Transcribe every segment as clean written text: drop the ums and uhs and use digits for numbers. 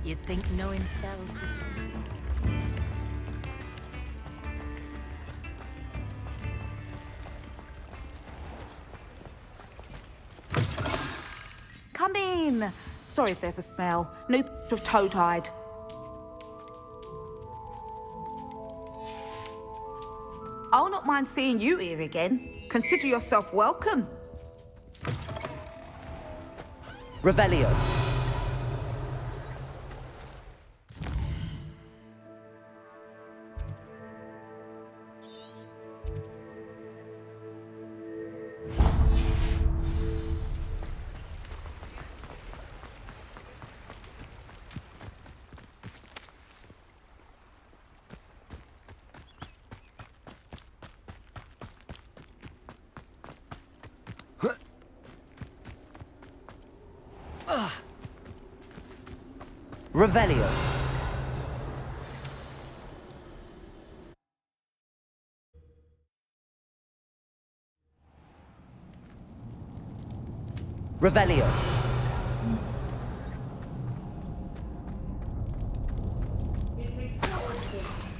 You'd think knowing spells. Come in. Sorry if there's a smell. New of toe-tied. I'll not mind seeing you here again. Consider yourself welcome. Revelio. Revelio. Revelio.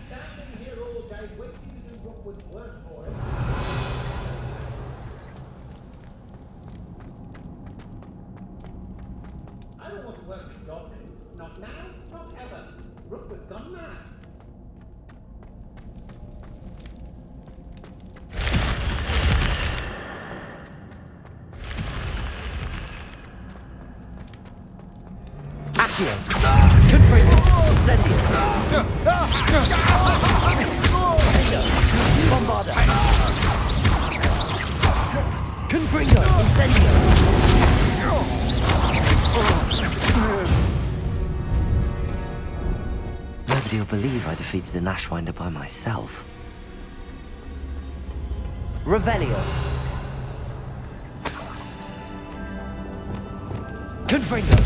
Standing here all day waiting to do Rookwood's work for him. I don't want to work with goblins. Not now, not ever. Rookwood's gone mad. Accio. Confringo. Incendio. Bombarda. Confringo. Incendio. Nobody will believe I defeated an Ashwinder by myself. Revelio. Confringo.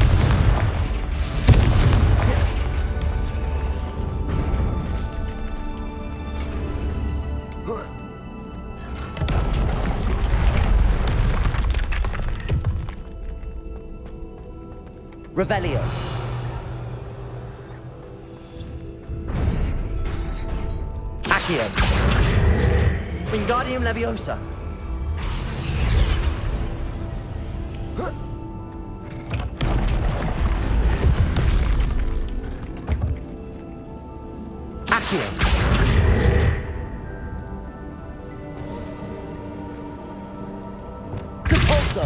Revelio. Accio. Wingardium Leviosa. Accio. Compulso.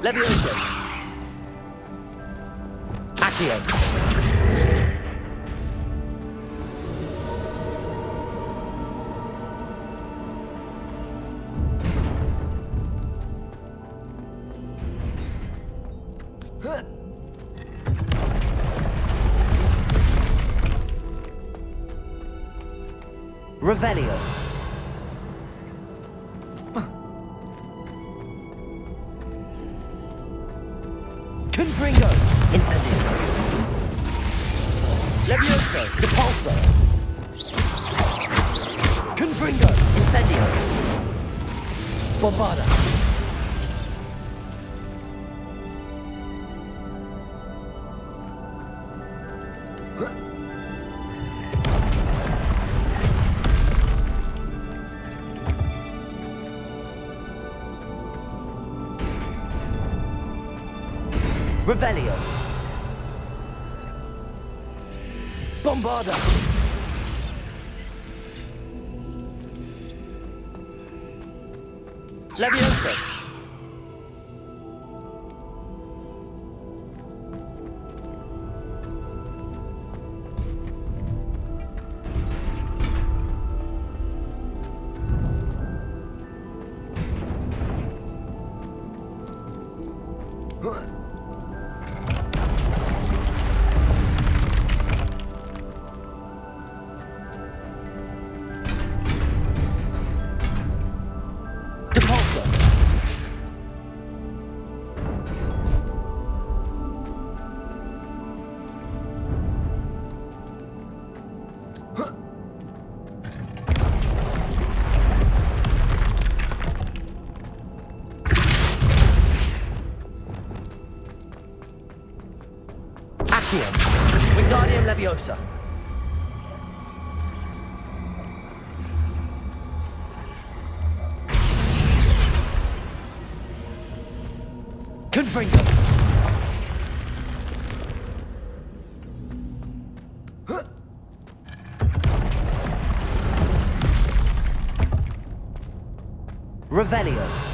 Leviosa. Accio. Revelio. Confringo. Incendio. Levioso. Depulso. Confringo. Incendio. Bombarda. Revelio. Bombarda. Leviosa. Depulso. Accio. Wingardium Leviosa. Confringo. Revelio.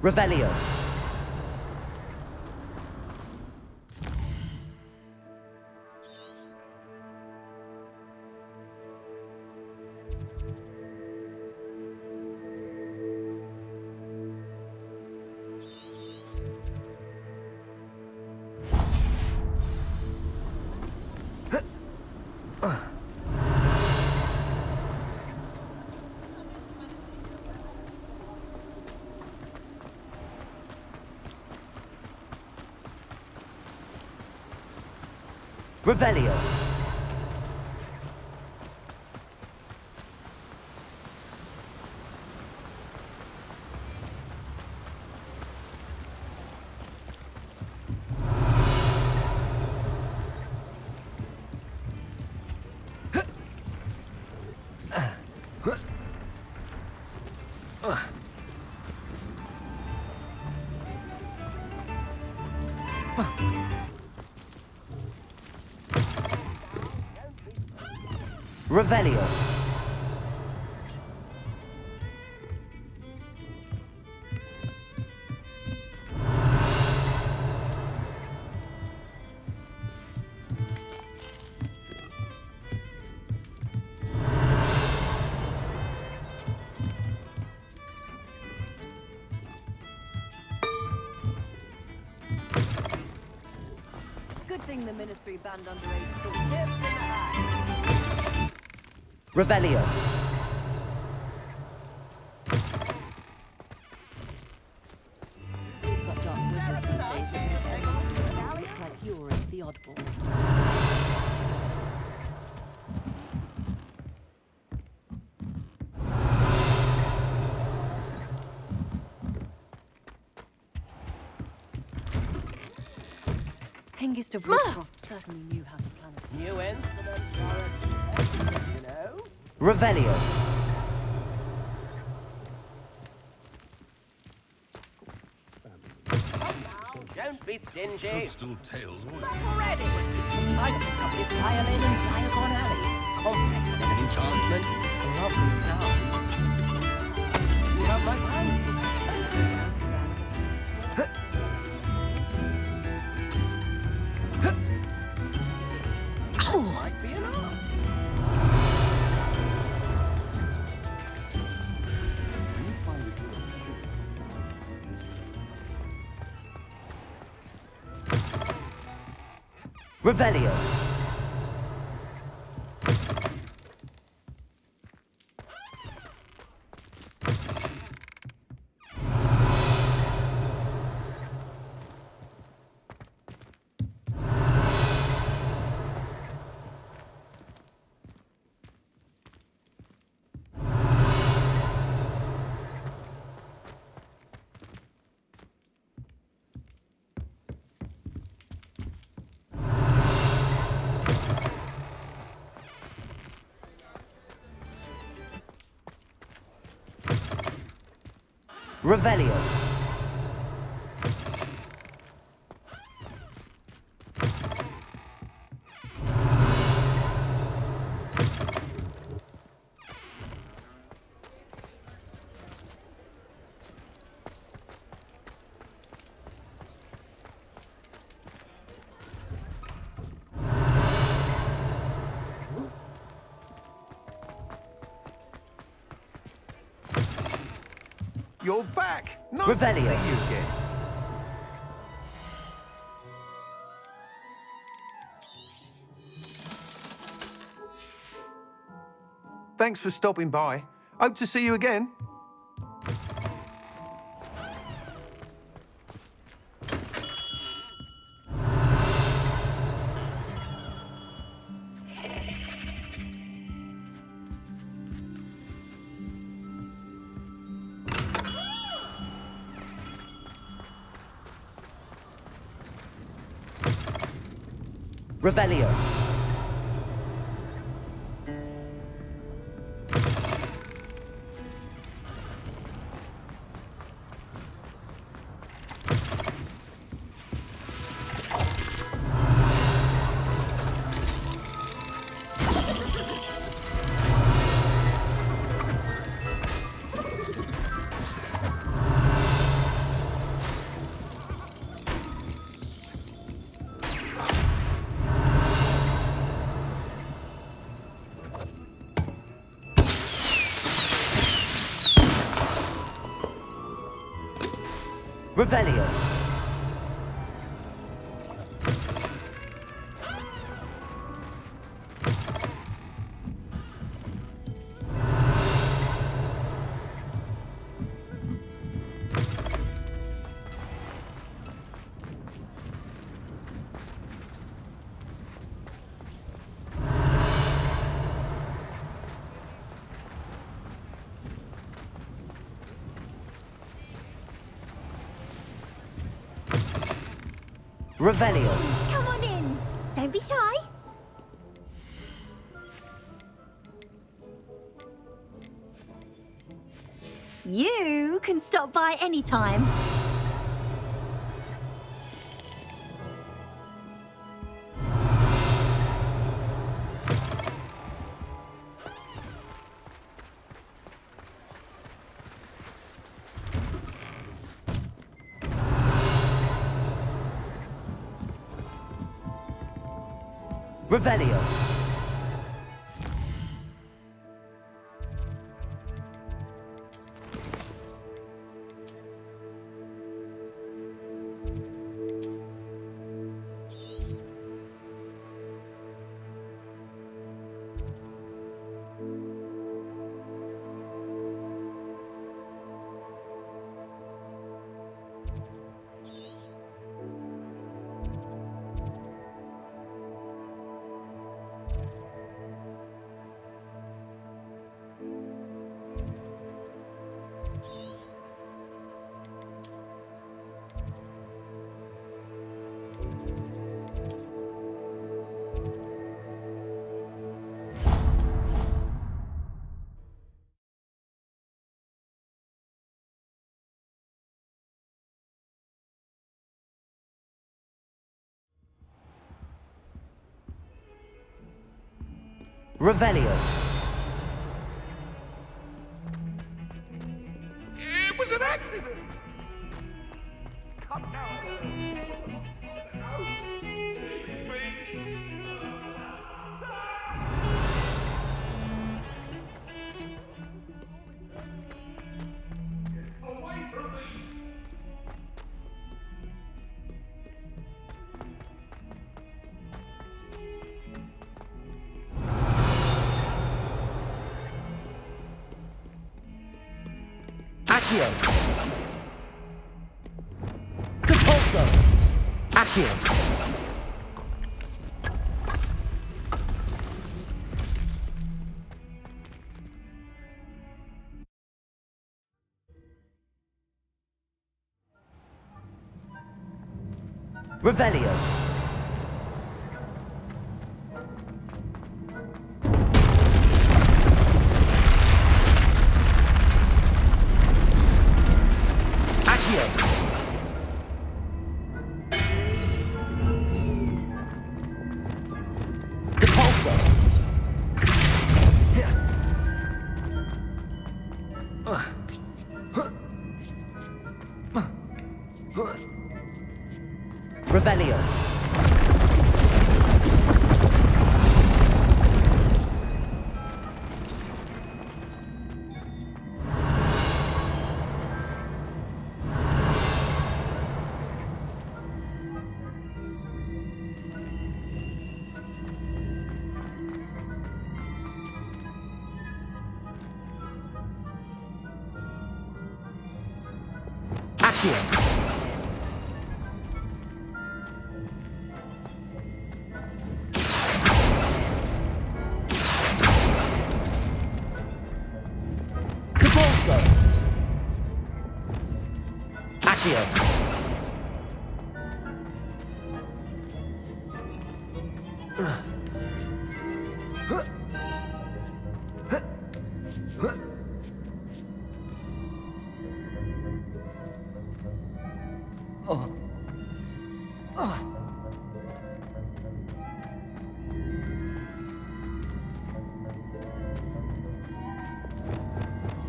Revelio. Revelio. Revelio. Good thing the Ministry banned underage school tips in the hat. Revelio. We've got dark wizards these days, isn't it? Look like you're the oddball. Hengist of Woodcroft certainly knew how to plan it. New instruments are you know? Revelio. Don't be stingy. Toadstool tails all Ready. I picked up this violin in Diagon Alley. Complex bit of enchantment. Lovely sound. You have my thanks. Might be enough. Revelio. Revelio. You're back! Nice Revelio. to see you again. Thanks for stopping by. Hope to see you again. Revelio. Revelio. Revelio. Come on in. Don't be shy. You can stop by anytime. Revelio. Revelio. It was an accident. Come now. Away from me. Accio. Depulso. Accio. Revelio. Accio. Depulso. Revelio. Accio. Depulso. Accio.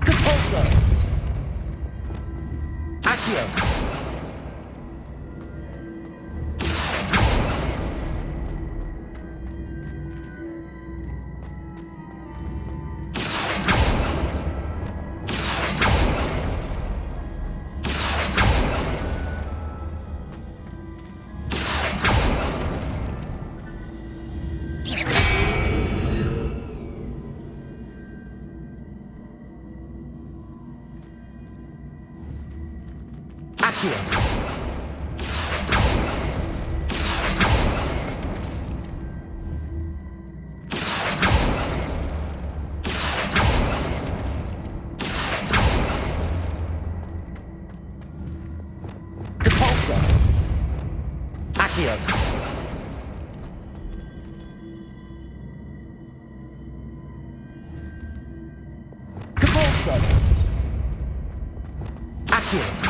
Depulso. Accio. Accio. Depulso. Accio. Depulso. Accio.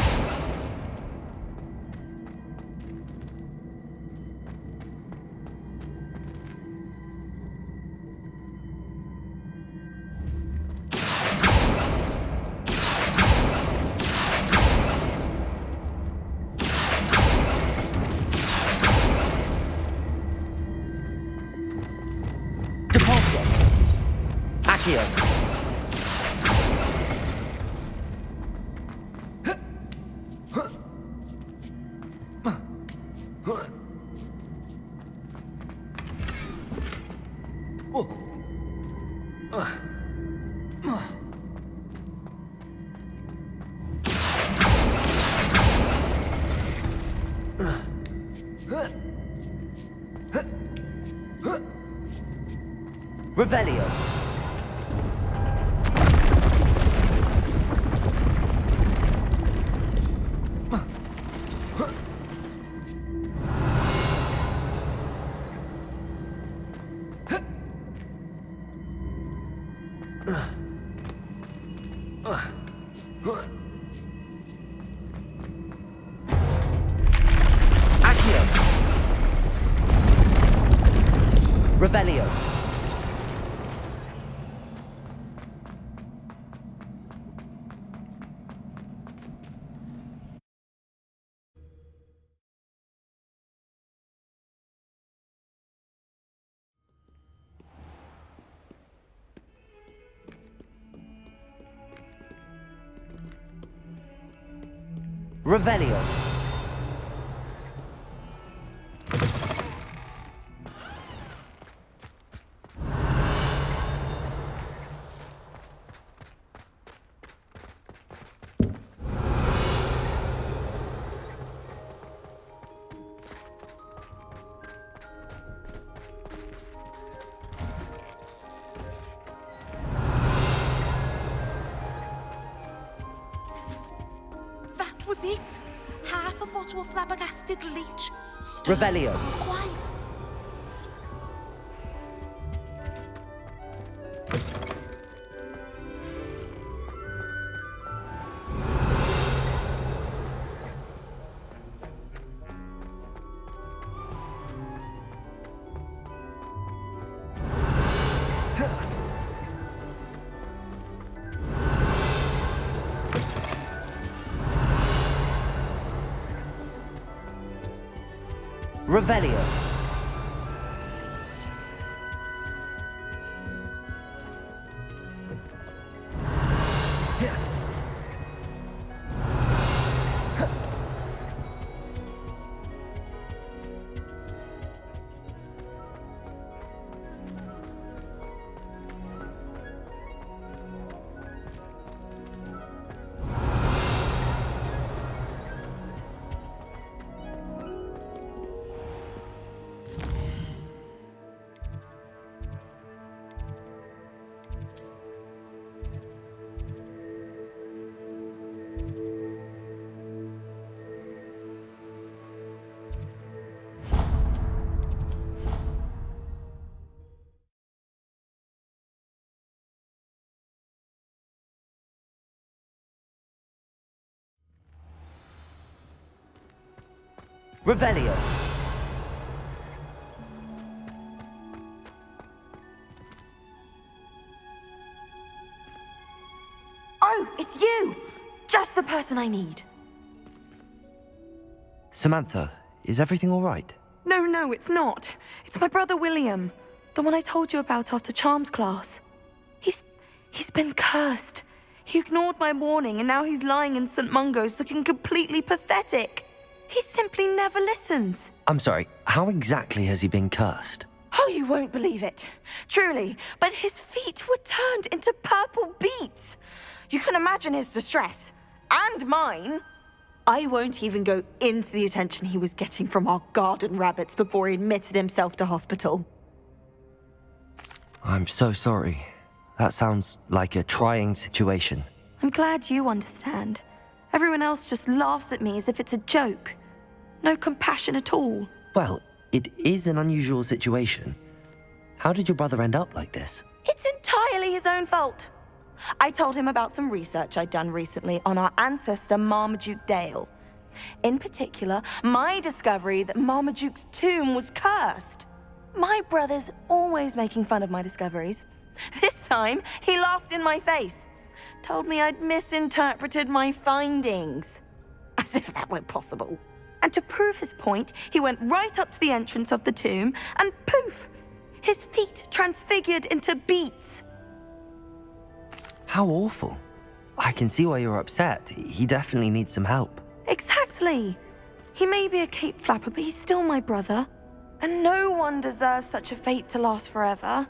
Depulso. Accio. Revelio. Accio. Revelio. Revelio. That was it. Half a bottle of flabbergasted leech. Revelio. Clockwise. Revelio. Revelio. Oh, it's you! Just the person I need. Samantha, is everything all right? No, it's not. It's my brother William. The one I told you about after Charms class. He's been cursed. He ignored my warning and now he's lying in St. Mungo's looking completely pathetic. He simply never listens. I'm sorry, how exactly has he been cursed? Oh, you won't believe it. Truly, but his feet were turned into purple beets. You can imagine his distress. And mine. I won't even go into the attention he was getting from our garden rabbits before he admitted himself to hospital. I'm so sorry. That sounds like a trying situation. I'm glad you understand. Everyone else just laughs at me as if it's a joke. No compassion at all. Well, it is an unusual situation. How did your brother end up like this? It's entirely his own fault. I told him about some research I'd done recently on our ancestor Marmaduke Dale. In particular, my discovery that Marmaduke's tomb was cursed. My brother's always making fun of my discoveries. This time, he laughed in my face. Told me I'd misinterpreted my findings. As if that were possible. And to prove his point, he went right up to the entrance of the tomb and poof! His feet transfigured into beets. How awful. I can see why you're upset. He definitely needs some help. Exactly. He may be a cape flapper, but he's still my brother. And no one deserves such a fate to last forever,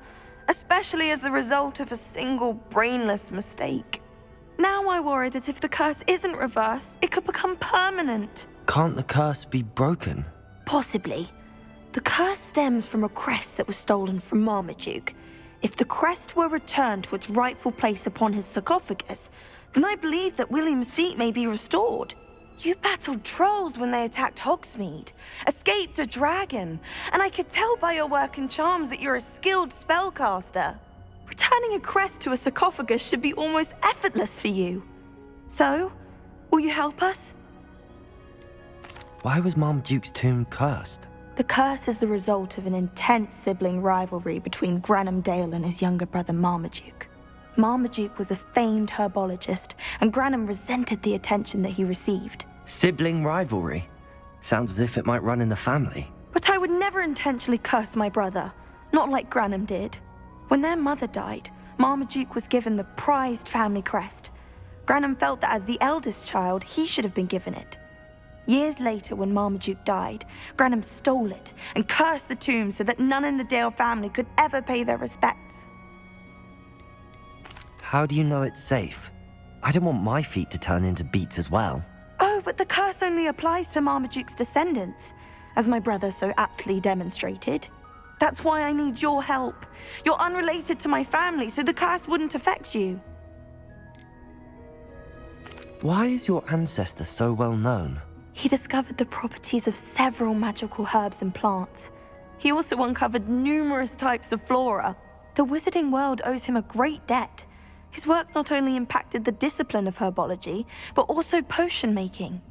especially as the result of a single brainless mistake. Now I worry that if the curse isn't reversed, it could become permanent. Can't the curse be broken? Possibly. The curse stems from a crest that was stolen from Marmaduke. If the crest were returned to its rightful place upon his sarcophagus, then I believe that William's feet may be restored. You battled trolls when they attacked Hogsmeade, escaped a dragon, and I could tell by your work and charms that you're a skilled spellcaster. Returning a crest to a sarcophagus should be almost effortless for you. So, will you help us? Why was Marmaduke's tomb cursed? The curse is the result of an intense sibling rivalry between Granham Dale and his younger brother Marmaduke. Marmaduke was a famed herbologist, and Granham resented the attention that he received. Sibling rivalry? Sounds as if it might run in the family. But I would never intentionally curse my brother, not like Granham did. When their mother died, Marmaduke was given the prized family crest. Granham felt that as the eldest child, he should have been given it. Years later, when Marmaduke died, Granham stole it and cursed the tomb so that none in the Dale family could ever pay their respects. How do you know it's safe? I don't want my feet to turn into beets as well. Oh, but the curse only applies to Marmaduke's descendants, as my brother so aptly demonstrated. That's why I need your help. You're unrelated to my family, so the curse wouldn't affect you. Why is your ancestor so well known? He discovered the properties of several magical herbs and plants. He also uncovered numerous types of flora. The wizarding world owes him a great debt. His work not only impacted the discipline of herbology, but also potion making.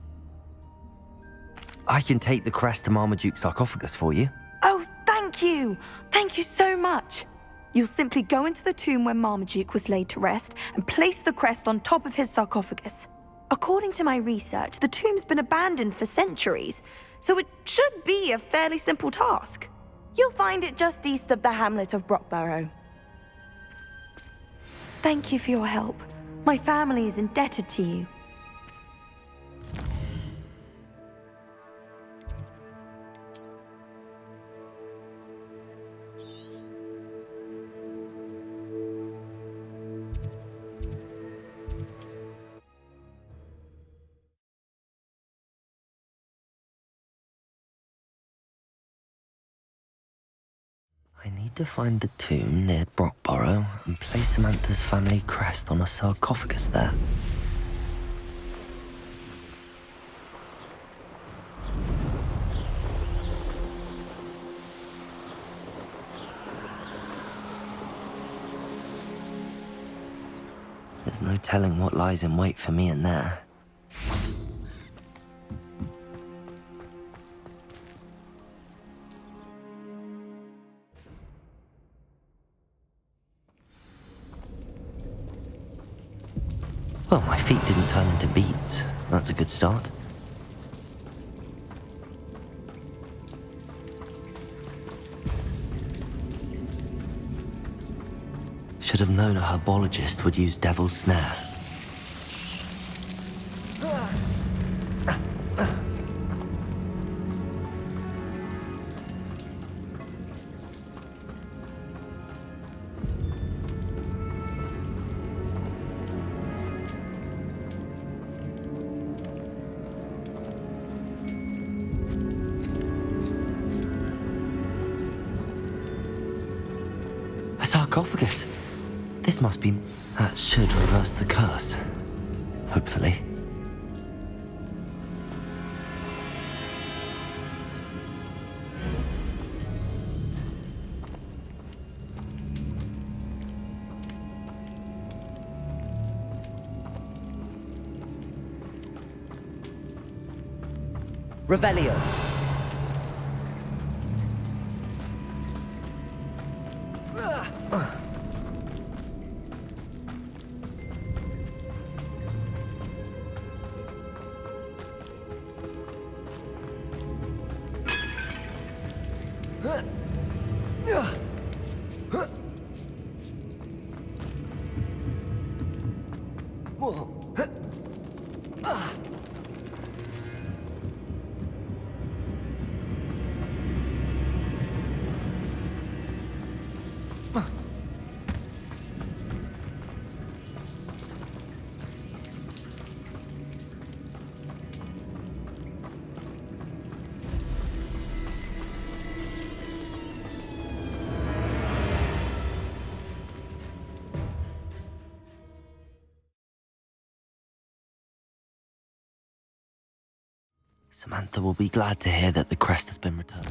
I can take the crest to Marmaduke's sarcophagus for you. Oh, thank you! Thank you so much! You'll simply go into the tomb where Marmaduke was laid to rest and place the crest on top of his sarcophagus. According to my research, the tomb's been abandoned for centuries, so it should be a fairly simple task. You'll find it just east of the hamlet of Brockborough. Thank you for your help. My family is indebted to you. I need to find the tomb near Brockborough and place Samantha's family crest on a sarcophagus there. There's no telling what lies in wait for me in there. Well, my feet didn't turn into beets. That's a good start. Should have known a herbologist would use Devil's Snare. A sarcophagus. This must be... That should reverse the curse. Hopefully. Revelio. Samantha will be glad to hear that the crest has been returned.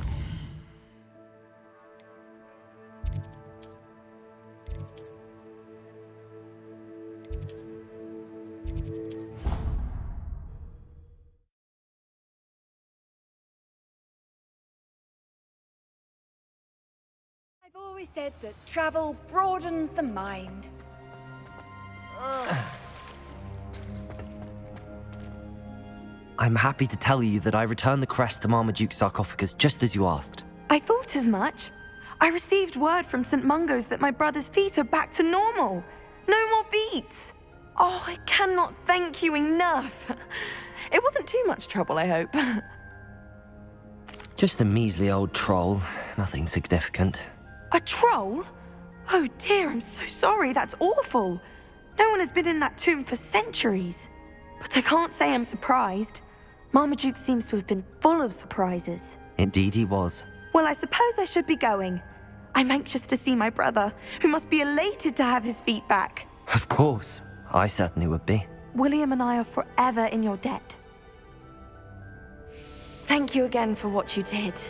I've always said that travel broadens the mind. I'm happy to tell you that I returned the crest to Marmaduke's sarcophagus just as you asked. I thought as much. I received word from St. Mungo's that my brother's feet are back to normal. No more beats. Oh, I cannot thank you enough. It wasn't too much trouble, I hope. Just a measly old troll. Nothing significant. A troll? Oh dear, I'm so sorry. That's awful. No one has been in that tomb for centuries. But I can't say I'm surprised. Marmaduke seems to have been full of surprises. Indeed he was. Well, I suppose I should be going. I'm anxious to see my brother, who must be elated to have his feet back. Of course. I certainly would be. William and I are forever in your debt. Thank you again for what you did.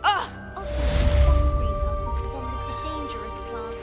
Ugh! Greenhouse is the one with the dangerous plant.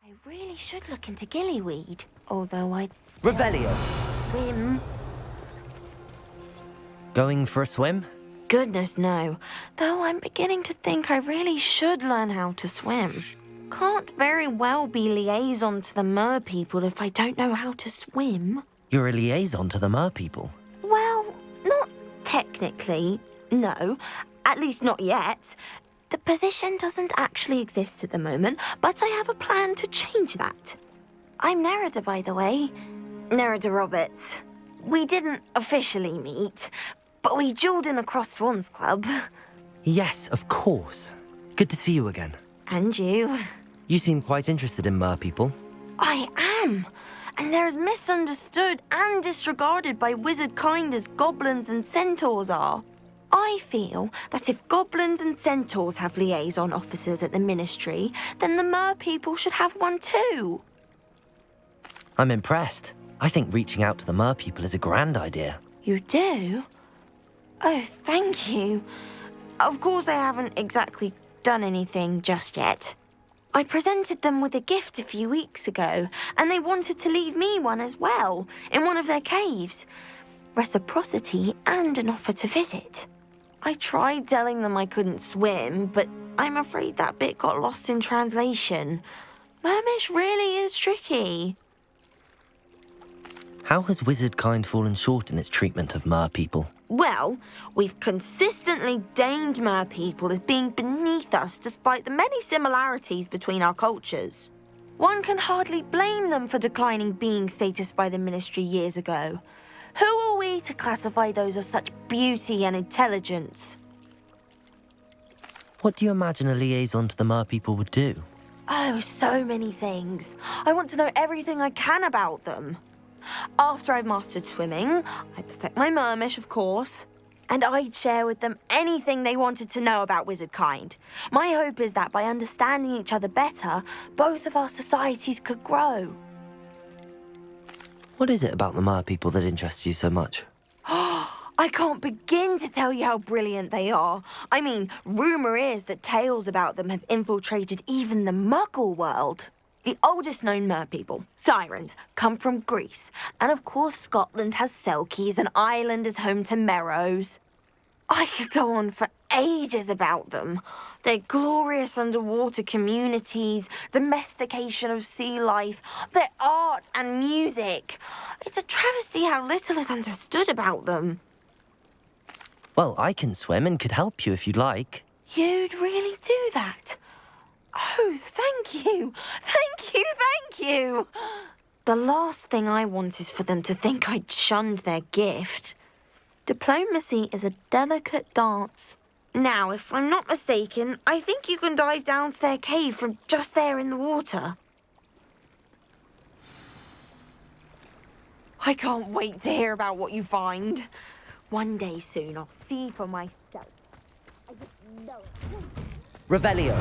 I really should look into gillyweed, although I'd Revelio. swim. Going for a swim? Goodness, no. Though I'm beginning to think I really should learn how to swim. Can't very well be liaison to the mer people if I don't know how to swim. You're a liaison to the mer people. Well, not technically, no. At least not yet. The position doesn't actually exist at the moment, but I have a plan to change that. I'm Nerida, by the way. Nerida Roberts. We didn't officially meet, but we duelled in the Crossed Wands Club. Yes, of course. Good to see you again. And you. You seem quite interested in mer people. I am. And they're as misunderstood and disregarded by wizard kind as goblins and centaurs are. I feel that if goblins and centaurs have liaison officers at the ministry, then the mer people should have one too. I'm impressed. I think reaching out to the mer people is a grand idea. You do? Oh, thank you. Of course I haven't exactly done anything just yet. I presented them with a gift a few weeks ago, and they wanted to leave me one as well, in one of their caves. Reciprocity and an offer to visit. I tried telling them I couldn't swim, but I'm afraid that bit got lost in translation. Mermish really is tricky. How has wizard kind fallen short in its treatment of mer people? Well, we've consistently deemed mer people as being beneath us despite the many similarities between our cultures. One can hardly blame them for declining being status by the ministry years ago. Who are we to classify those of such beauty and intelligence? What do you imagine a liaison to the mer people would do? Oh, so many things. I want to know everything I can about them. After I've mastered swimming, I perfect my mermish, of course, and I'd share with them anything they wanted to know about wizard kind. My hope is that by understanding each other better, both of our societies could grow. What is it about the mer people that interests you so much? I can't begin to tell you how brilliant they are. I mean, rumour is that tales about them have infiltrated even the Muggle world. The oldest known mer people, sirens, come from Greece. And of course Scotland has Selkies and Ireland is home to Merrows. I could go on for ages about them. Their glorious underwater communities, domestication of sea life, their art and music. It's a travesty how little is understood about them. Well, I can swim and could help you if you'd like. You'd really do that? Oh, thank you. Thank you, thank you. The last thing I want is for them to think I'd shunned their gift. Diplomacy is a delicate dance. Now, if I'm not mistaken, I think you can dive down to their cave from just there in the water. I can't wait to hear about what you find. One day soon, I'll see for myself. I just know it. Revelio.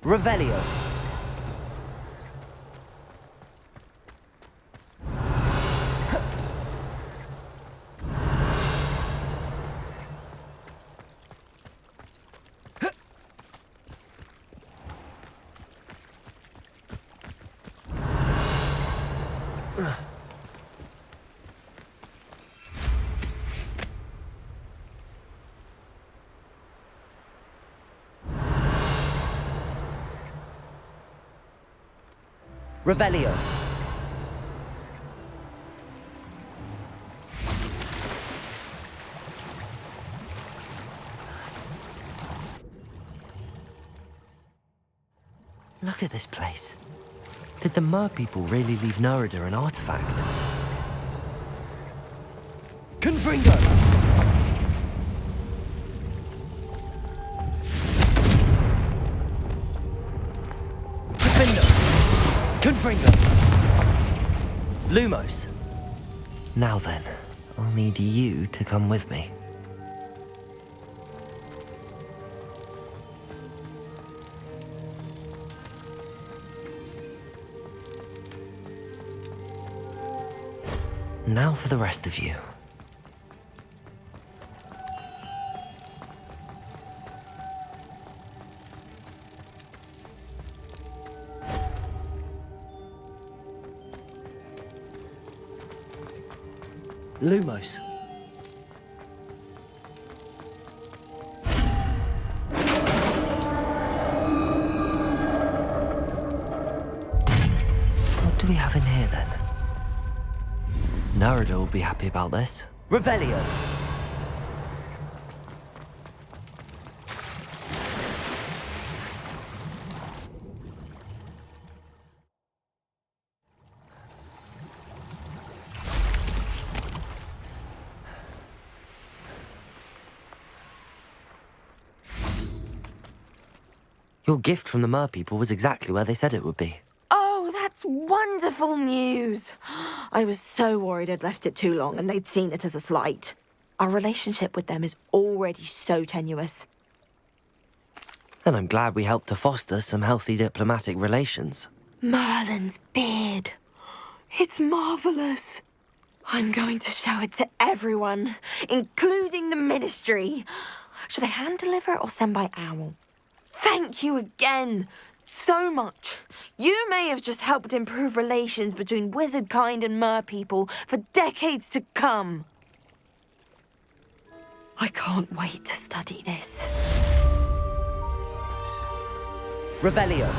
Revelio. Revelio. Look at this place. Did the Mer people really leave Nerida an artifact? Confringo! Confringo! Lumos! Now then, I'll need you to come with me. Now for the rest of you. Lumos. What do we have in here then? Nerida will be happy about this. Revelio. Your gift from the Mer people was exactly where they said it would be. Oh, that's wonderful news. I was so worried I'd left it too long and they'd seen it as a slight. Our relationship with them is already so tenuous. Then I'm glad we helped to foster some healthy diplomatic relations. Merlin's beard. It's marvelous. I'm going to show it to everyone, including the Ministry. Should I hand deliver it or send by owl? Thank you again. So much. You may have just helped improve relations between wizard kind and Mer people for decades to come. I can't wait to study this. Revelio.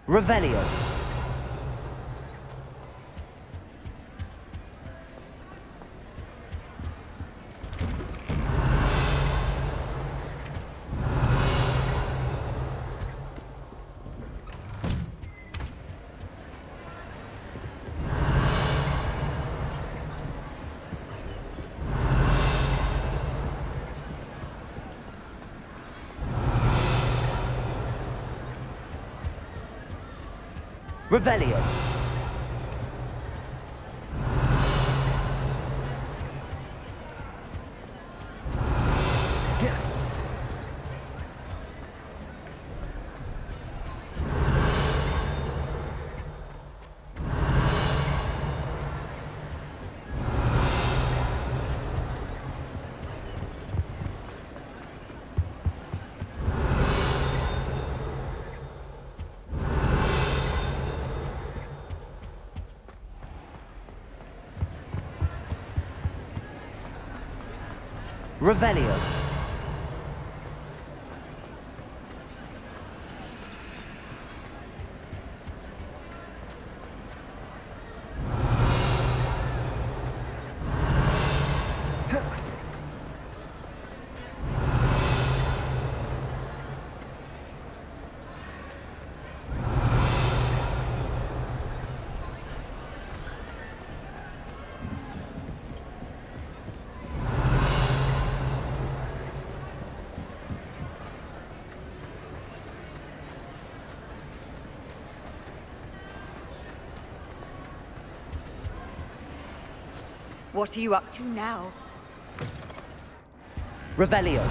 Revelio. Revelio. Revelio. What are you up to now? Revelio.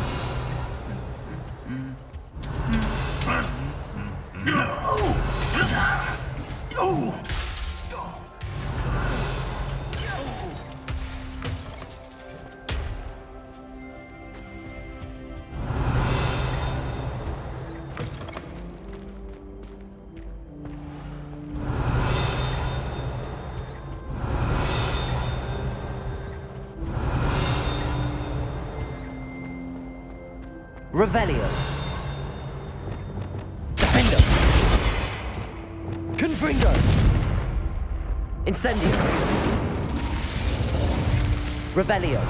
Revelio. Defendo. Confringo. Incendio. Revelio.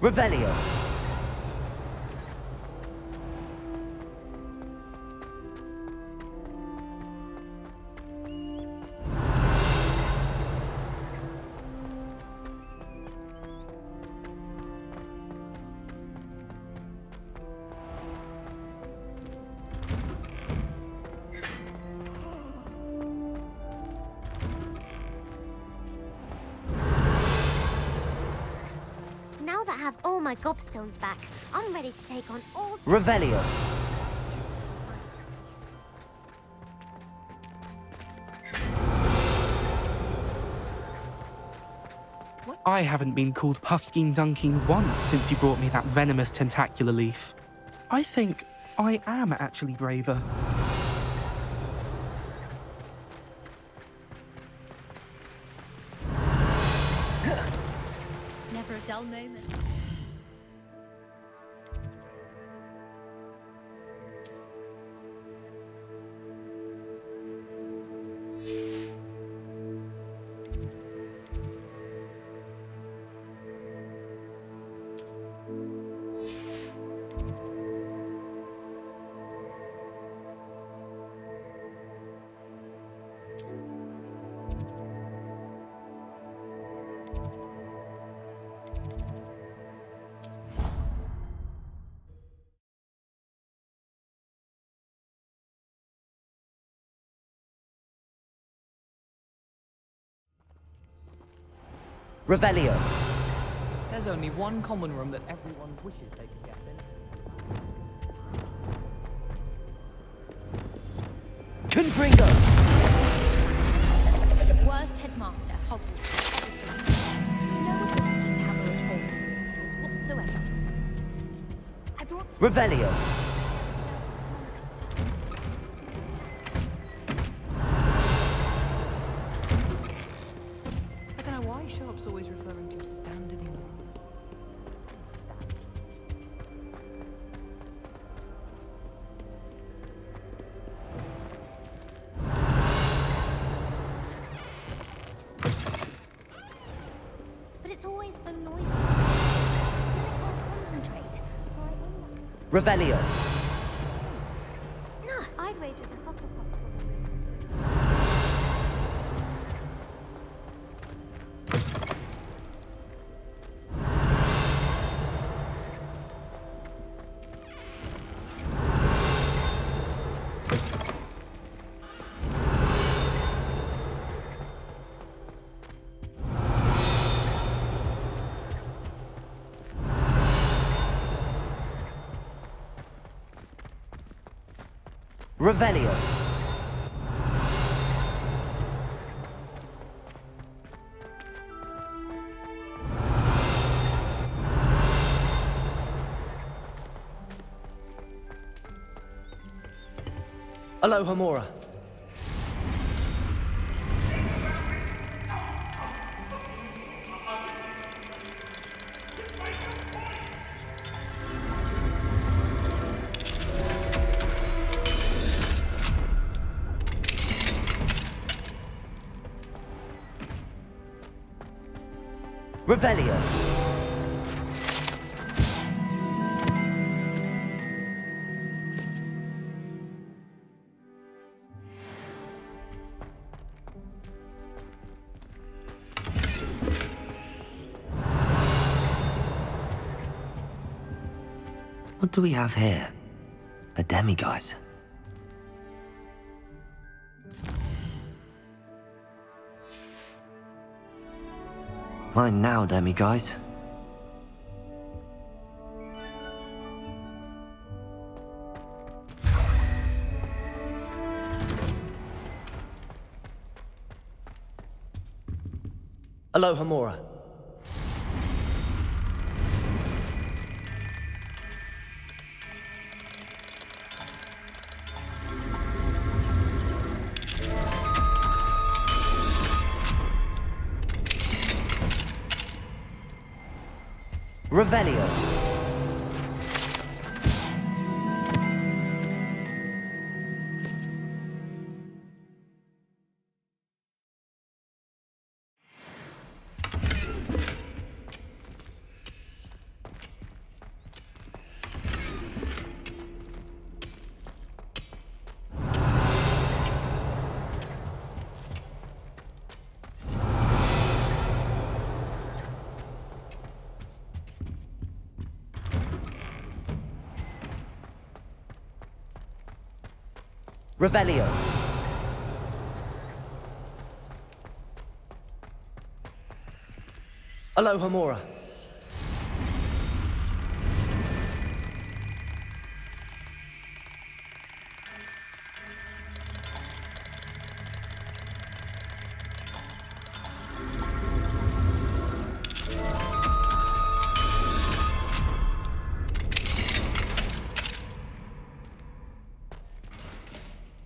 Revelio. Now that I have all my gobstones back, I'm ready to take on all... Revelio. I haven't been called Puffskein Dunking once since you brought me that venomous tentacular leaf. I think I am actually braver. Never a dull moment. Revelio. There's only one common room that everyone wishes they could get in. Confringo. Worst headmaster, Hogwarts. No ability to have her at all whatsoever. I brought... Revelio. I don't know why Sharp's always referring to stand anymore. But it's always so noisy. Then I can't concentrate. Or I end up... Revelio. No, I'd wager the Hufflepuff. Revelio. Aloha Mora. Revelio. What do we have here? A demiguise. Mine now, demiguise. Aloha Mora. Revelio. Revelio. Aloha Mora.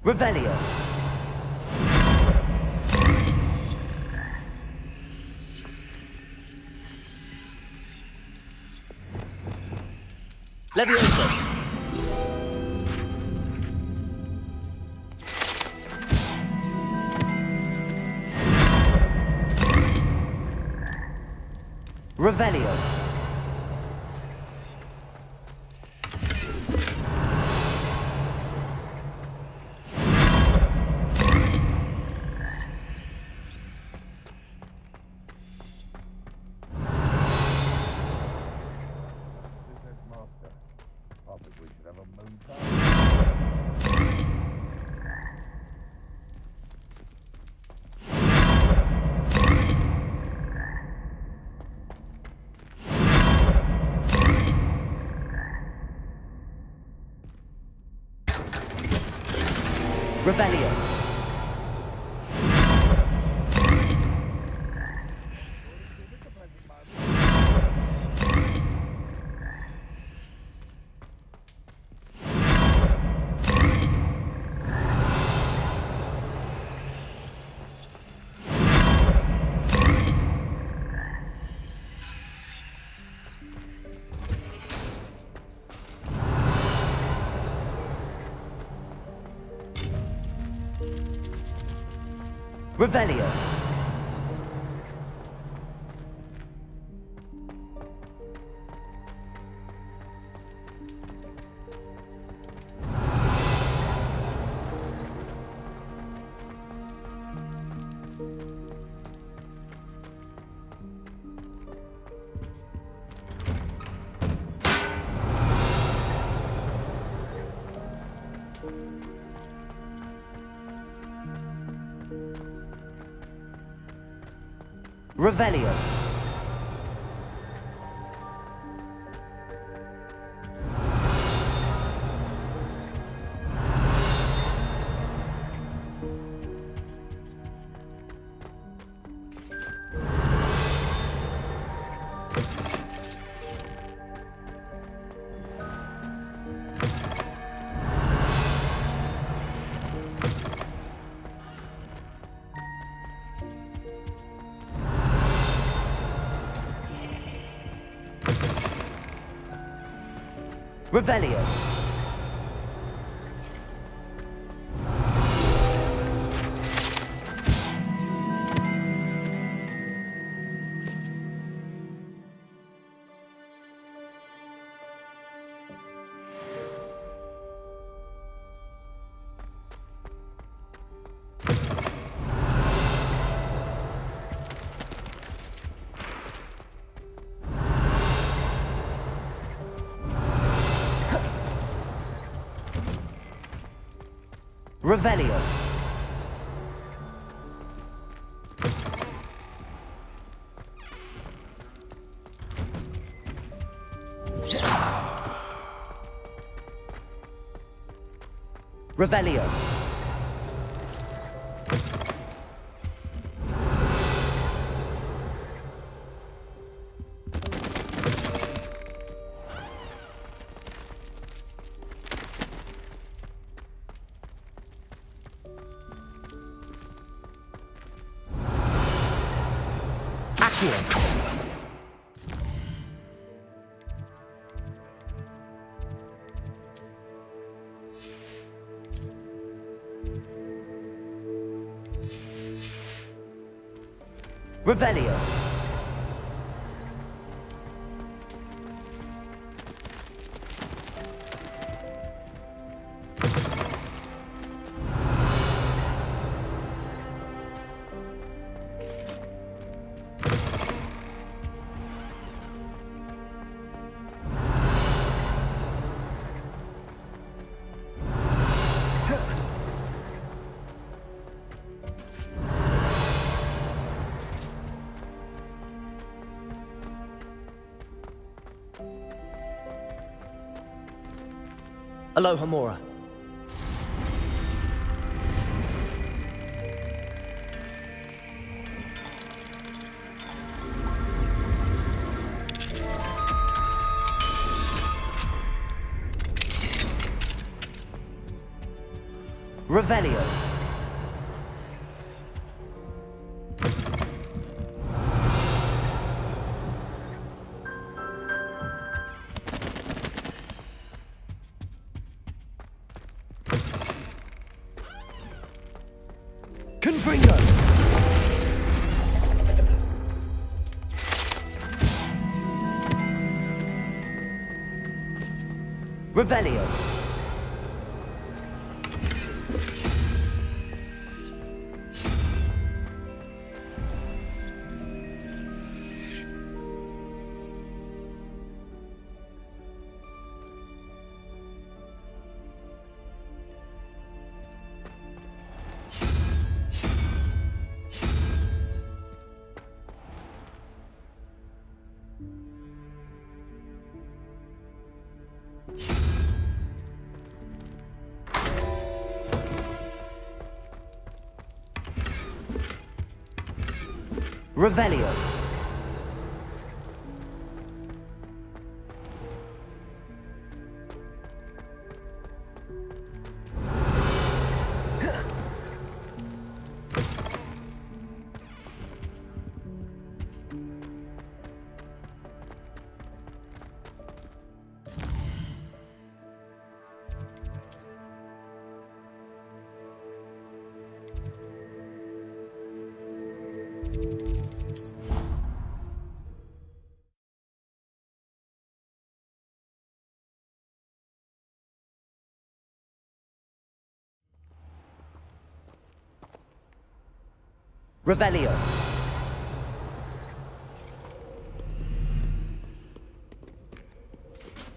Revelio. Levioso. Revelio. Revelio. Revelio. Revelio. Revelio. Revelio. Revelio. Accio. Revelio. Aloha Mora. Revelio. Confringo. Revelio. Revelio. Revelio.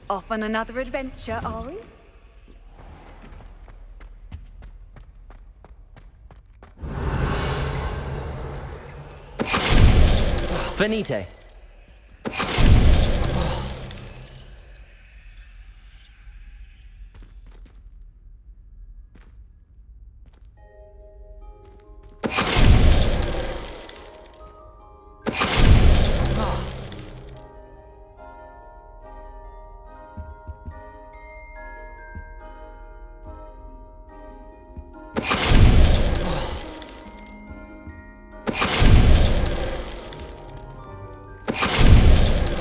Off on another adventure, are we? Finite.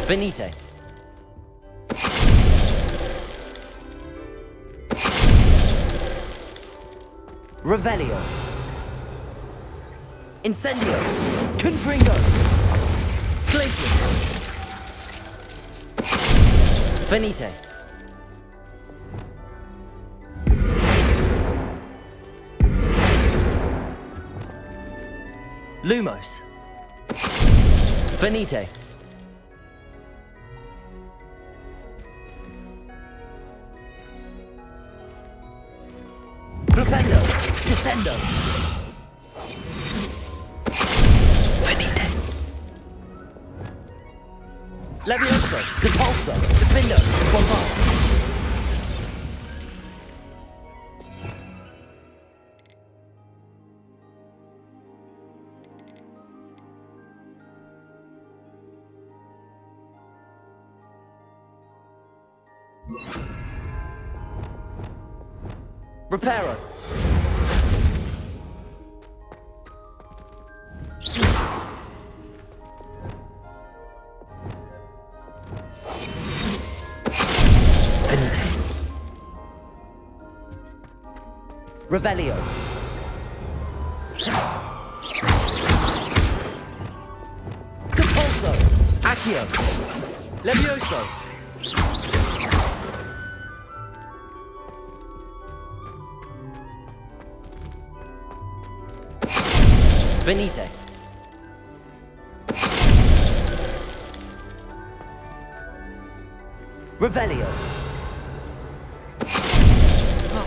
Finite. Revelio. Incendio. Confringo. Glacius. Finite. Lumos. Finite. Flipendo! Descendo! Finite. Levioso! Depulso! Defendo! Bombardo! Reparo! Finite. Revelio! Depulso! Accio! Levioso! Venite! Revelio!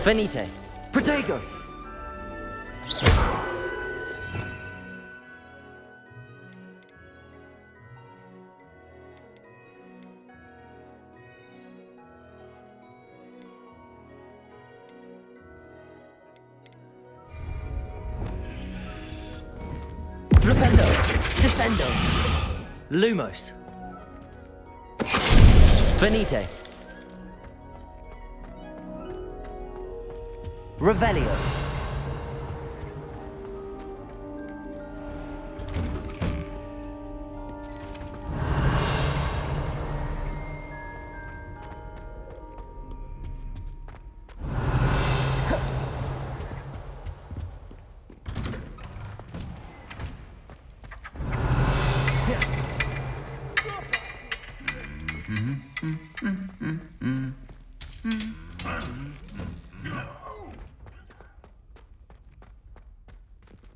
Venite! Protego! Flipendo! Descendo! Lumos! Venite! Revelio!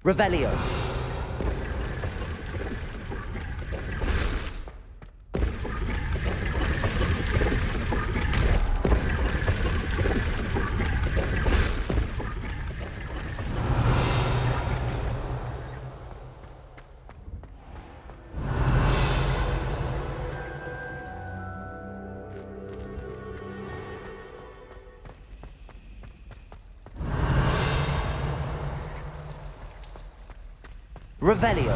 Revelio! Revelio!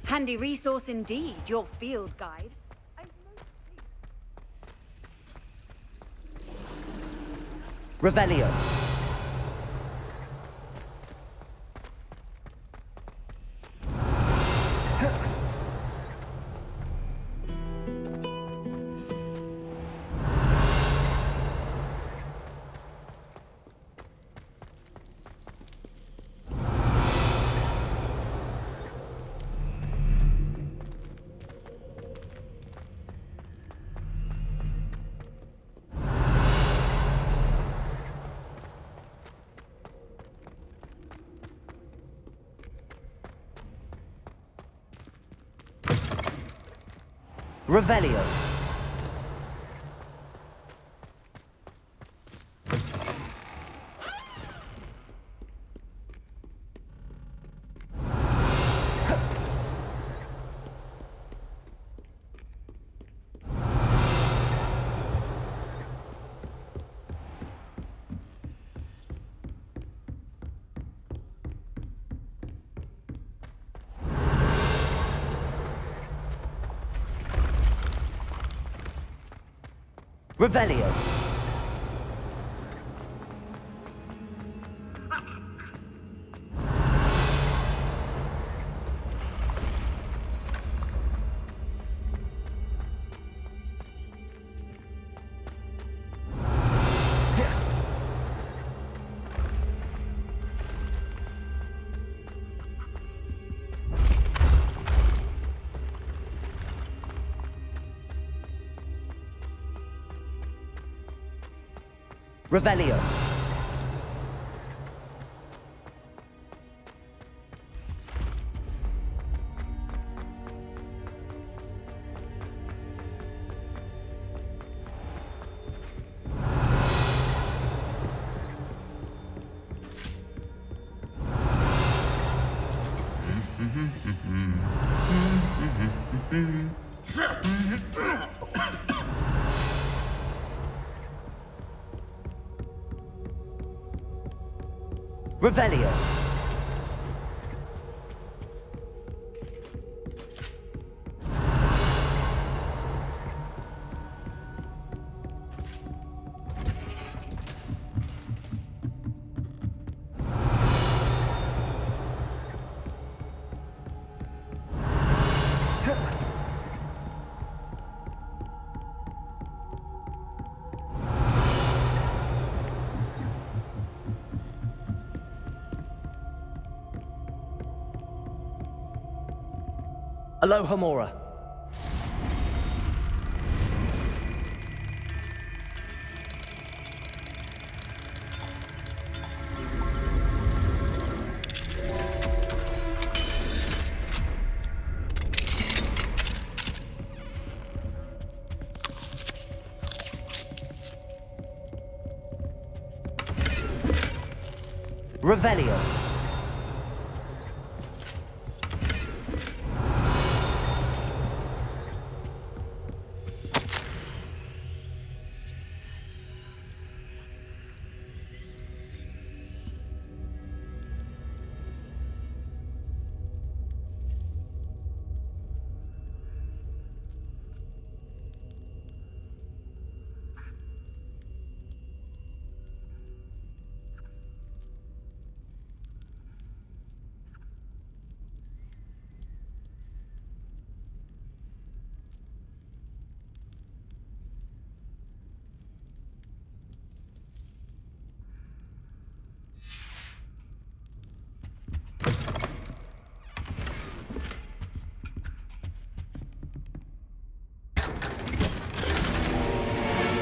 Handy resource indeed, your field guide. Revelio! Revelio! Revelio! Revelio. Revelio. Aloha Mora. Revelio.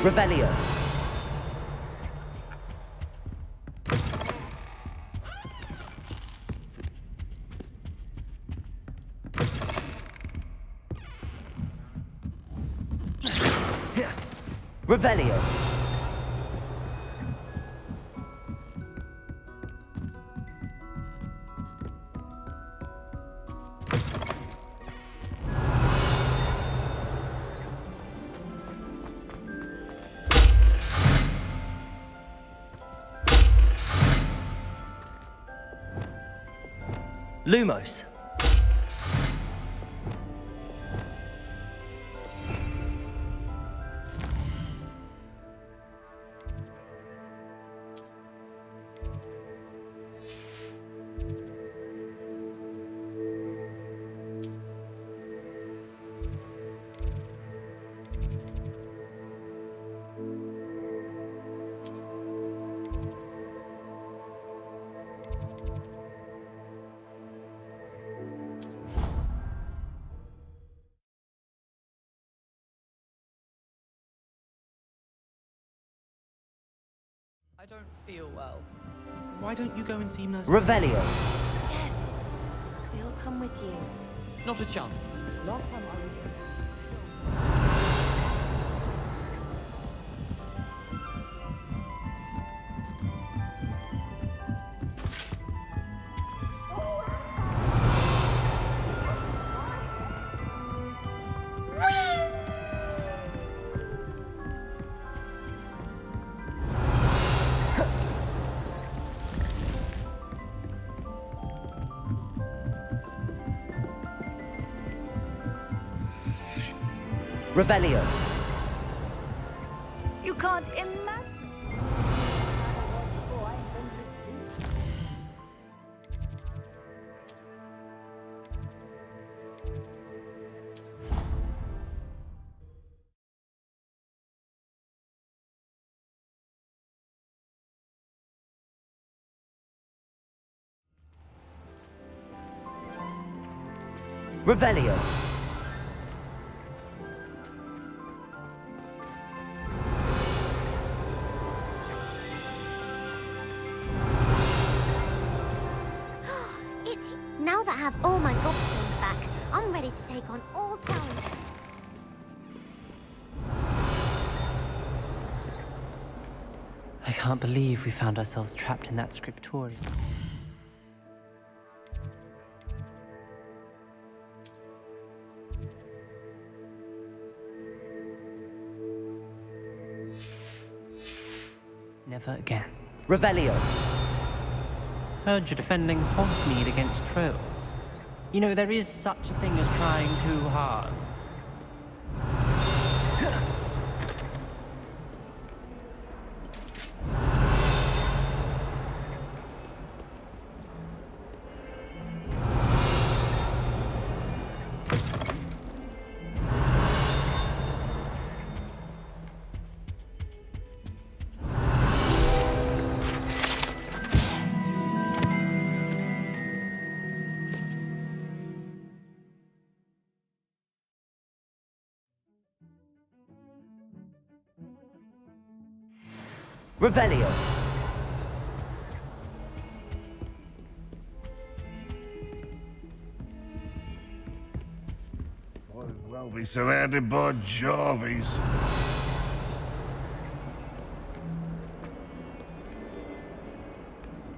Revelio. Revelio. Lumos. I don't feel well. Why don't you go and see Nurse? Revelio. Yes. We'll come with you. Not a chance. Last time I was... Revelio. You can't imagine. Revelio. take on all challenges. I can't believe we found ourselves trapped in that scriptorium. Never again. Revelio. Heard you're defending Hogsmeade against trolls. You know, there is such a thing as trying too hard. Revelio. Might as well be surrounded by Jarvies.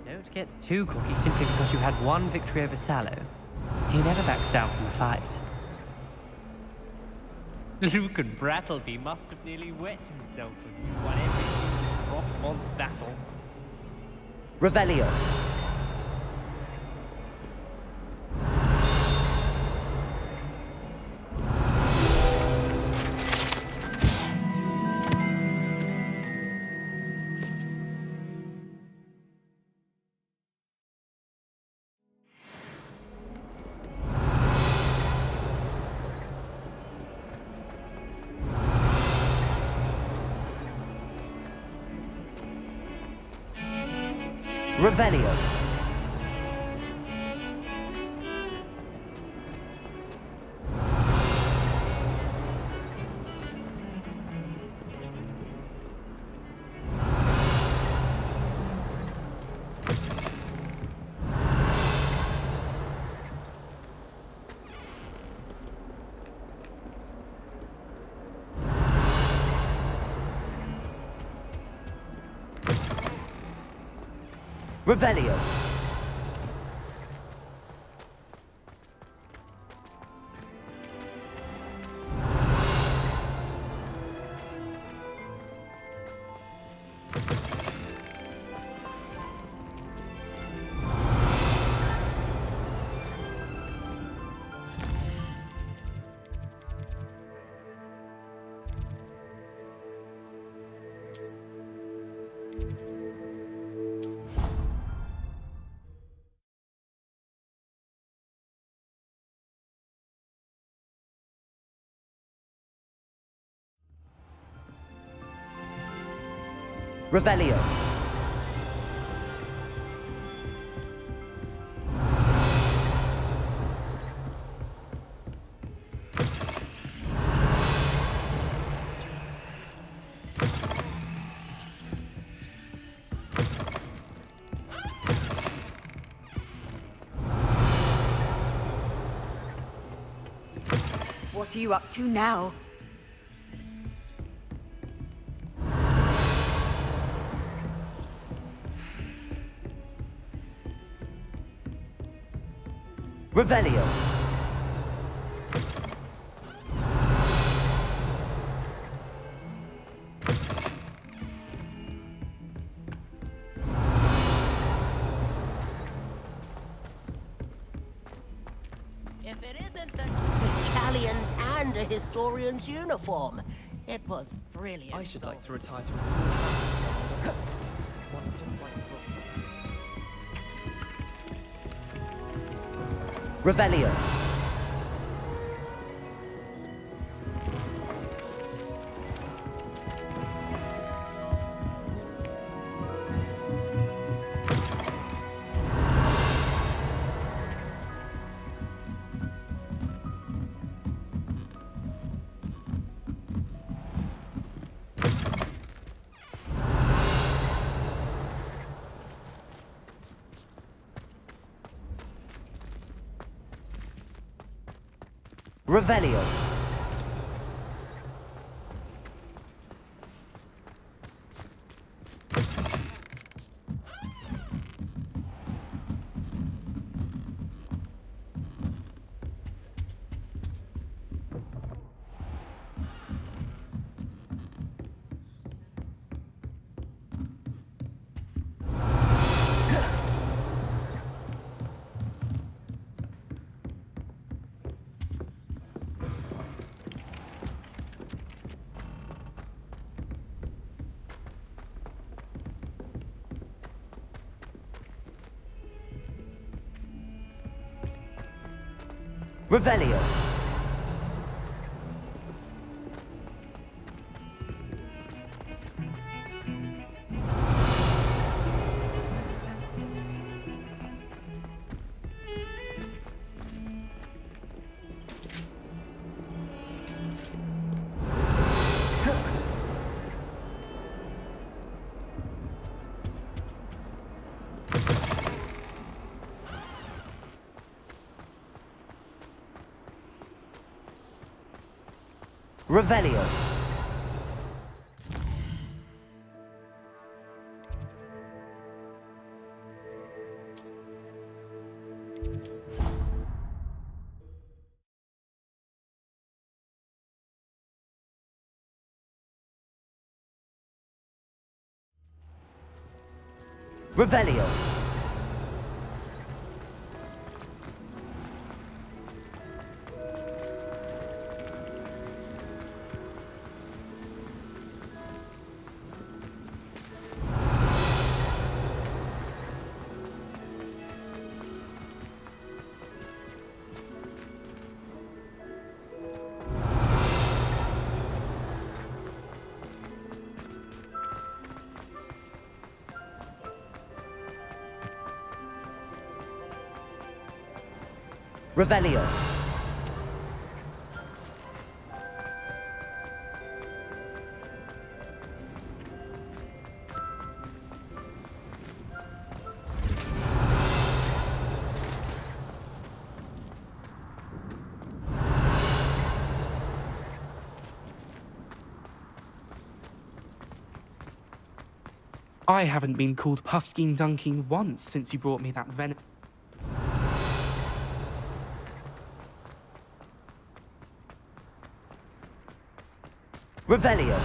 Don't get too cocky simply because you had one victory over Sallow. He never backs down from a fight. Luke and Brattleby must have nearly wet himself when you won every Crossmont's battle. Revelio. Revelio. Revelio. Revelio. What are you up to now? Revelio. If it isn't the Callian's and a historian's uniform, it was brilliant. I should like to retire to a small house. One like book. Revelio. Revelio. Revelio. Revelio. Revelio. Revelio. I haven't been called Puffskein Dunking once since you brought me that venom. Revelio.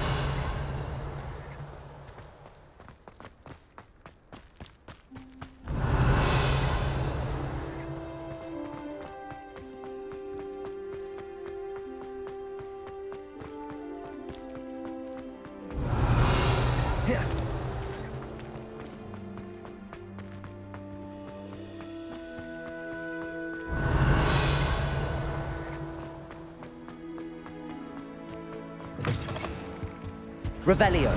Revelio.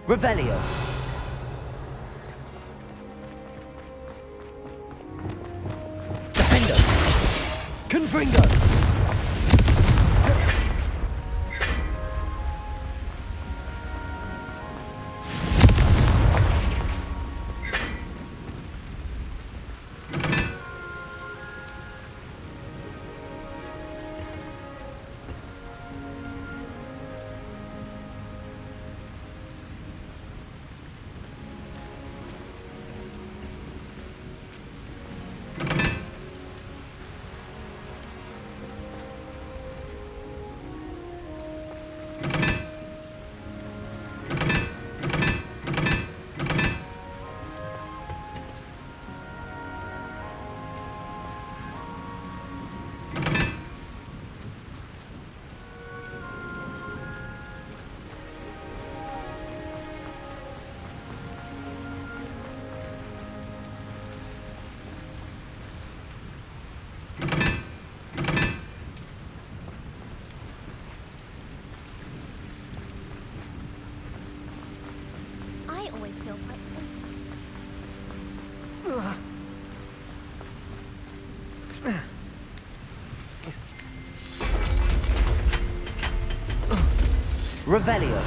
Revelio. Defender. Confringo. Revelio.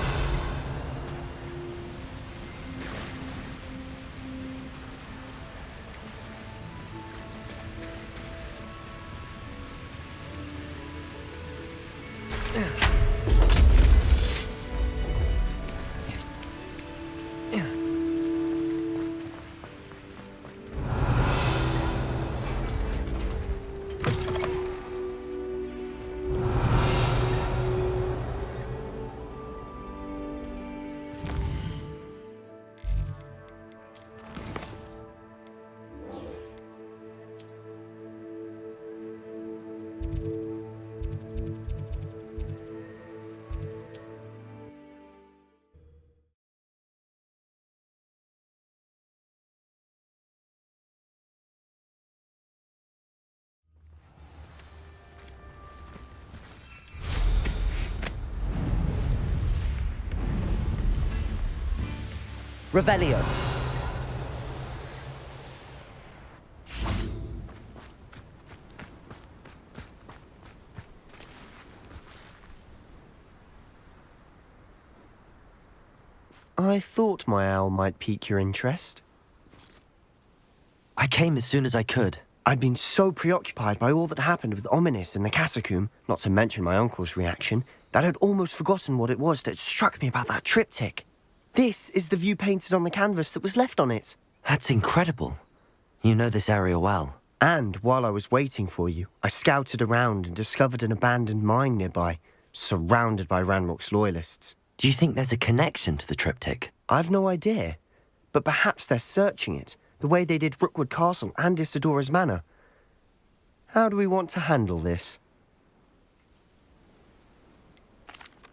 Revelio. I thought my owl might pique your interest. I came as soon as I could. I'd been so preoccupied by all that happened with Ominis in the catacomb, not to mention my uncle's reaction, that I'd almost forgotten what it was that struck me about that triptych. This is the view painted on the canvas that was left on it. That's incredible. You know this area well. And while I was waiting for you, I scouted around and discovered an abandoned mine nearby, surrounded by Ranrock's loyalists. Do you think there's a connection to the triptych? I've no idea, but perhaps they're searching it, the way they did Rookwood Castle and Isidora's Manor. How do we want to handle this?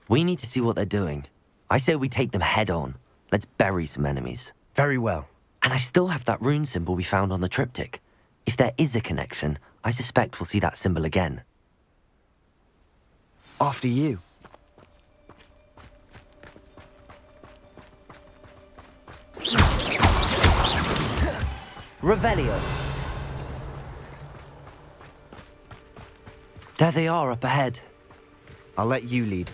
We need to see what they're doing. I say we take them head on. Let's bury some enemies. Very well. And I still have that rune symbol we found on the triptych. If there is a connection, I suspect we'll see that symbol again. After you. Revelio. There they are up ahead. I'll let you lead.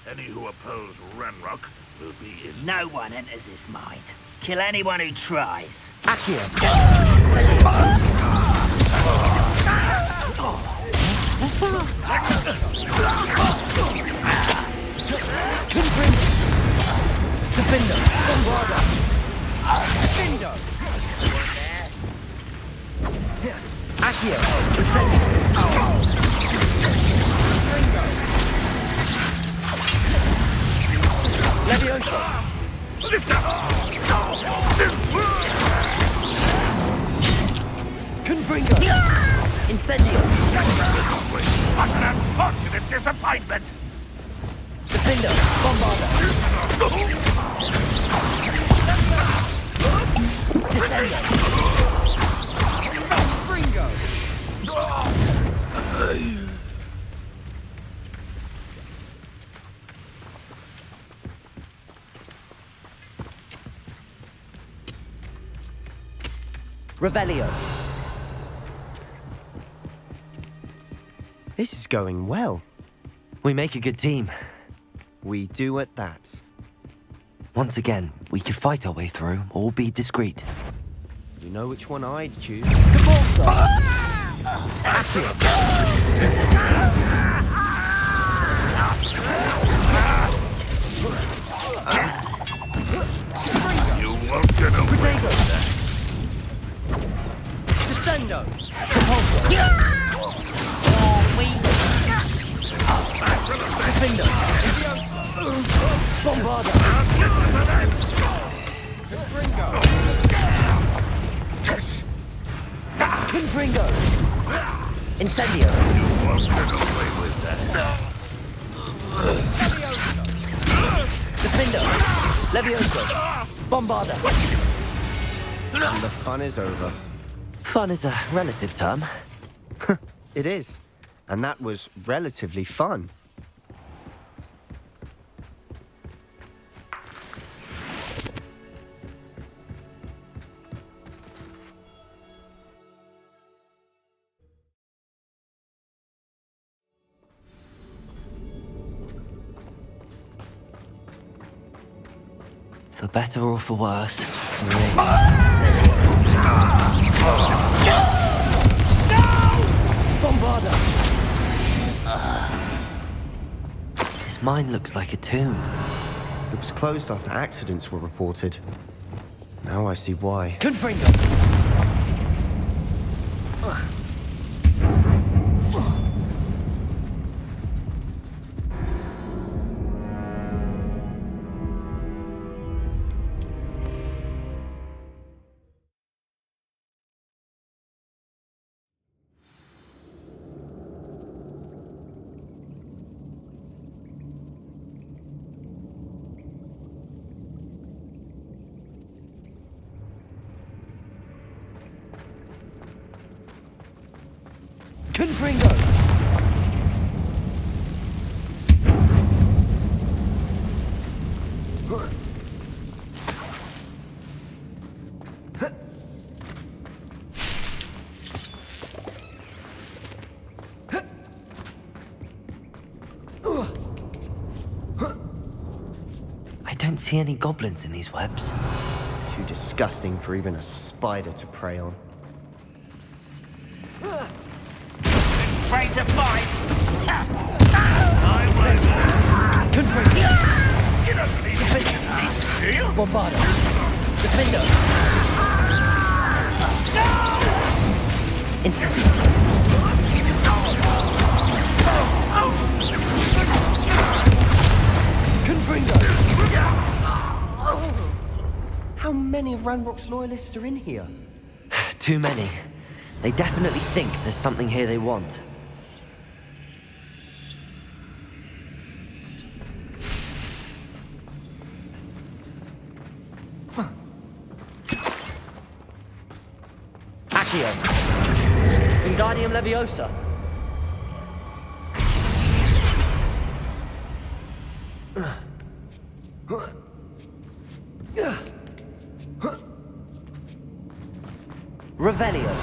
Any who oppose Ranrock will be in... No one enters this mine. Kill anyone who tries. Accio. Defender. Bombarda. Defender. Accio. Incendio. Levioso. Confringo. Incendio. What an unfortunate disappointment! Defender. Bombarda. Descendo. Confringo. Revelio. This is going well. We make a good team. We do at that. Once again, we could fight our way through or be discreet. You know which one I'd choose. Cabalso! You won't get away Protego. with that. Descendo! Compulso! Defender! Bombarda! Confringo! Incendio! You won't get away with that. Defender! Levioso! Bombarda! And the fun is over. Fun is a relative term. It is. And that was relatively fun. For better or for worse. Bombarda! This mine looks like a tomb. It was closed after accidents were reported. Now I see why. Confringo! Confringo! I don't see any goblins in these webs. Too disgusting for even a spider to prey on. Afraid to fight! I'm ready! Confringo! You don't need to, do you? Bombarda! Defender! Incendio! Confringo! How many Ranrock's loyalists are in here? Too many. They definitely think there's something here they want. Accio! Wingardium Leviosa! Revelio.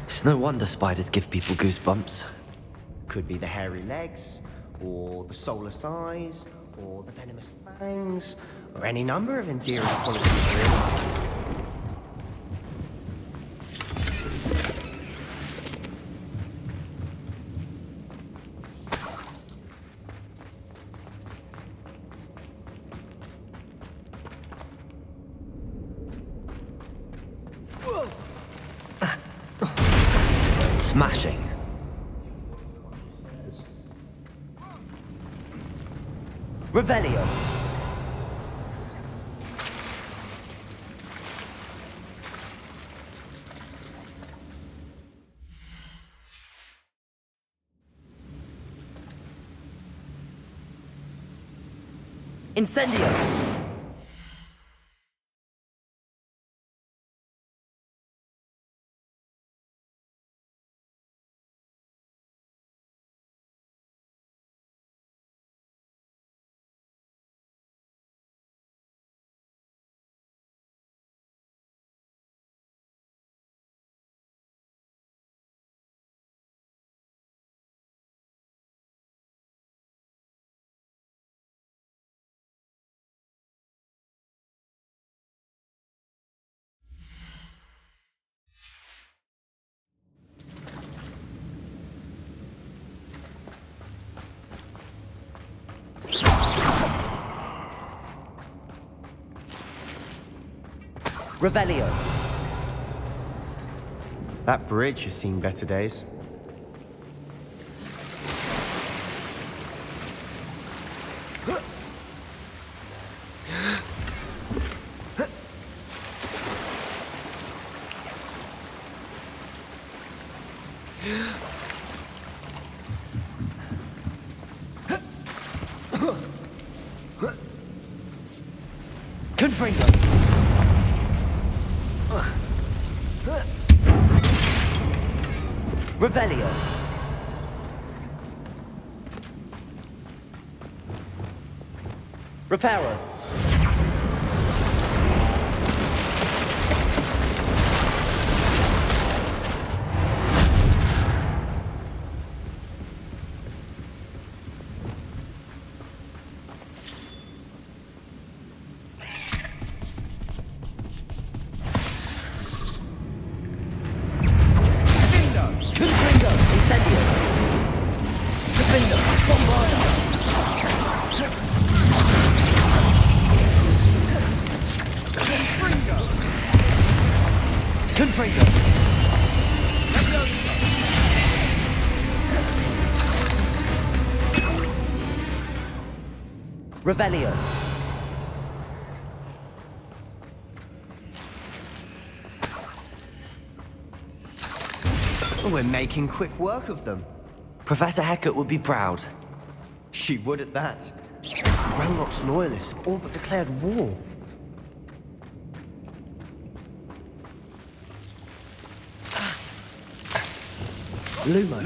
It's no wonder spiders give people goosebumps. Could be the hairy legs, or the soulless eyes, or the venomous fangs, or any number of endearing qualities, really. Smashing. Revelio. Incendio. Revelio. That bridge has seen better days. Confringo! Revelio. Reparo. Revelio. We're making quick work of them. Professor Hecat would be proud. She would at that. Ranrock's loyalists have all but declared war. Lumos.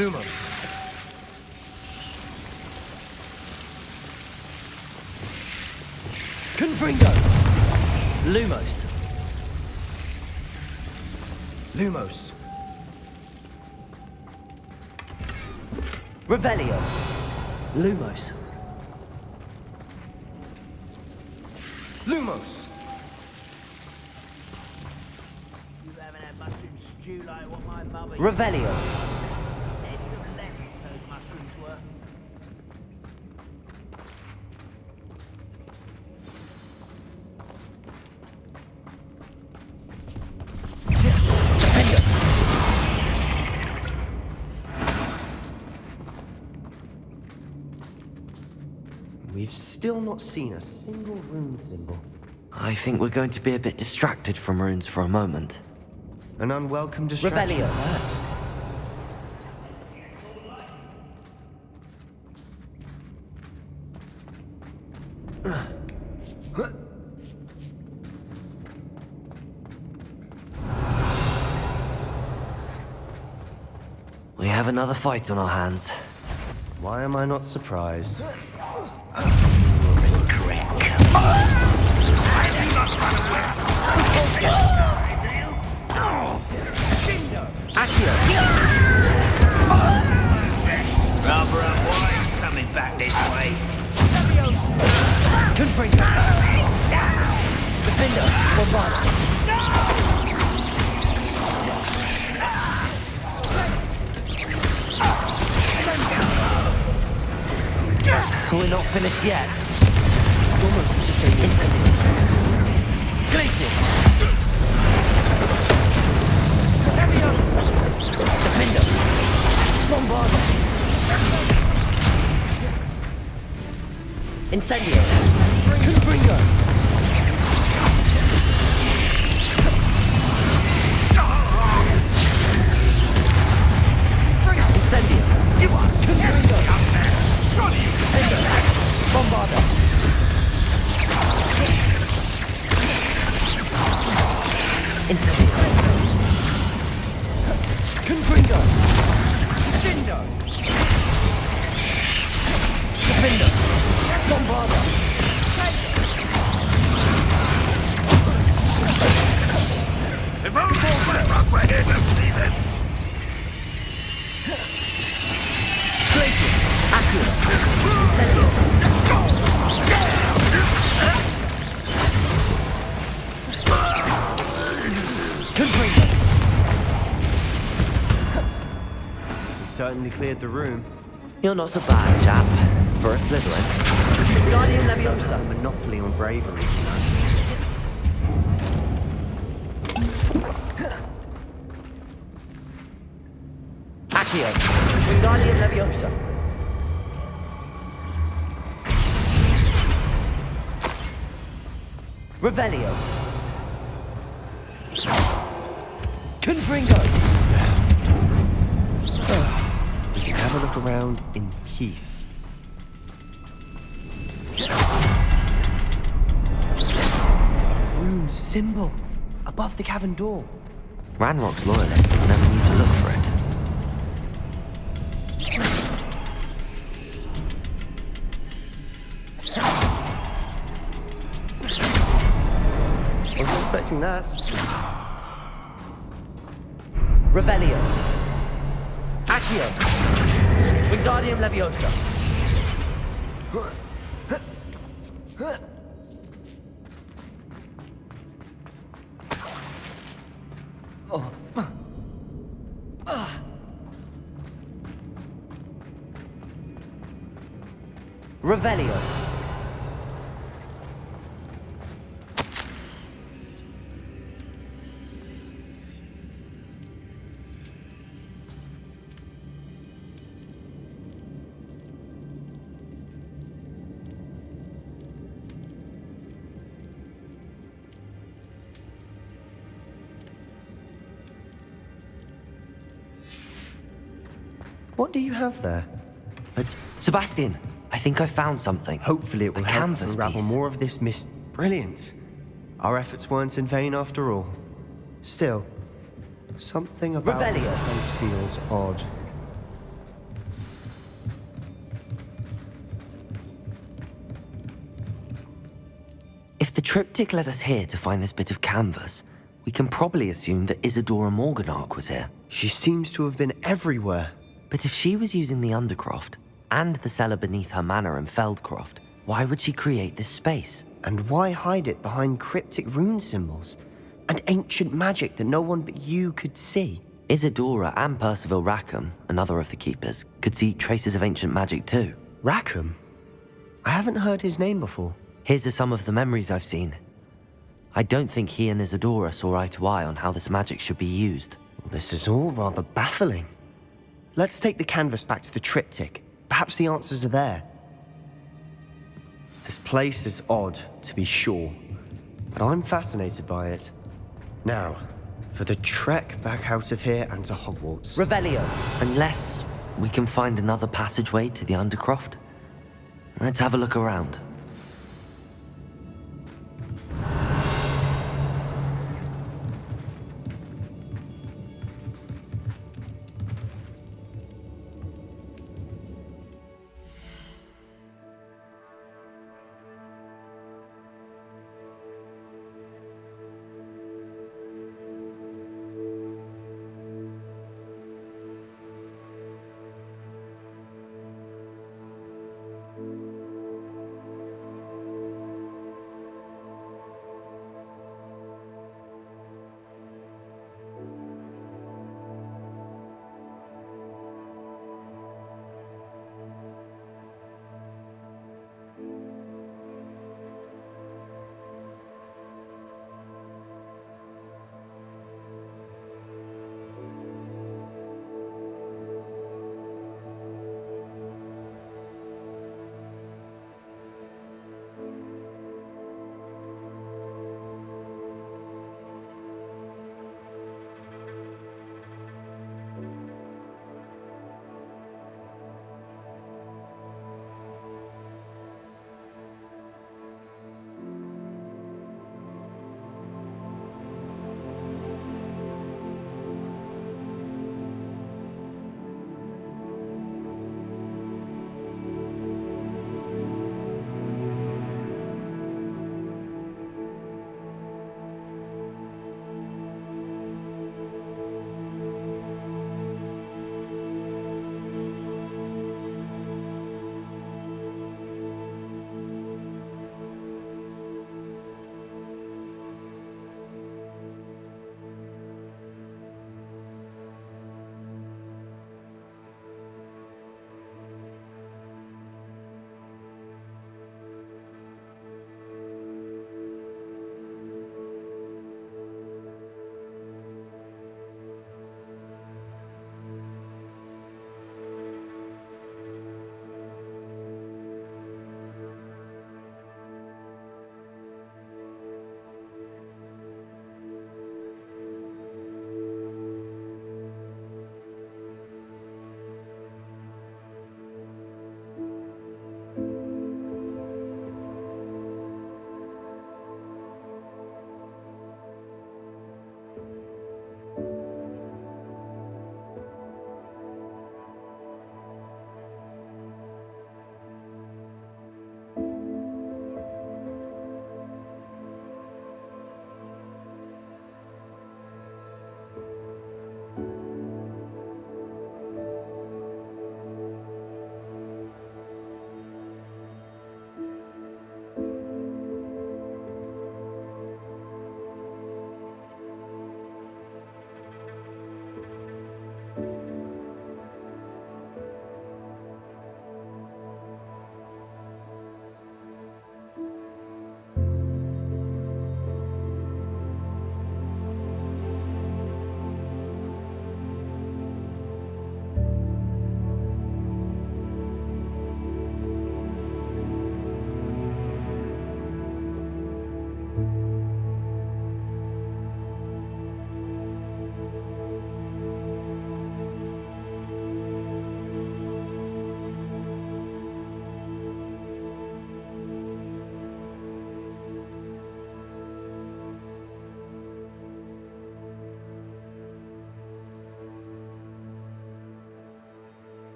Confringo. Lumos. Lumos. Revelio. Lumos. Lumos. You haven't had mushroom stew like what my mother Revelio. Anything left those mushrooms were. We've still not seen a single rune symbol. I think we're going to be a bit distracted from runes for a moment. An unwelcome distraction. Revelio. That. We have another fight on our hands. Why am I not surprised? Rather unwise coming back this way. Confringo. Defender. Bombard. We're not finished yet. It's almost as if they Incendiary. Glacius. Defender. Bombardo. Incendio. Confringo. Incendio. Confringo. Bombardo. Incendio. Confringo. Defender. Defender. Bombardo. If only Ranrock were here to see this! Glacius. Acura. Incendio. Confringo. We certainly cleared the room. You're not a bad chap for a Slytherin. Guardian Leviosa. A monopoly on bravery. Accio. Wingardium Leviosa. Revelio. Confringo. We can have a look around in peace. A rune symbol above the cavern door. Ranrock's loyalists never knew to look for it. Wasn't expecting that. Revelio. Accio. Wingardium Leviosa. Revelio. What do you have there? Sebastian, I think I found something. Hopefully it will help us canvas unravel piece. more of this Brilliant. Our efforts weren't in vain after all. Still, something about this Revelio. place feels odd. If the triptych led us here to find this bit of canvas, we can probably assume that Isadora Morganach was here. She seems to have been everywhere. But if she was using the Undercroft and the cellar beneath her manor in Feldcroft, why would she create this space? And why hide it behind cryptic rune symbols and ancient magic that no one but you could see? Isadora and Percival Rackham, another of the keepers, could see traces of ancient magic too. Rackham? I haven't heard his name before. Here's are some of the memories I've seen. I don't think he and Isadora saw eye to eye on how this magic should be used. This is all rather baffling. Let's take the canvas back to the triptych. Perhaps the answers are there. This place is odd, to be sure, but I'm fascinated by it. Now, for the trek back out of here and to Hogwarts. Revelio. Unless we can find another passageway to the Undercroft. Let's have a look around.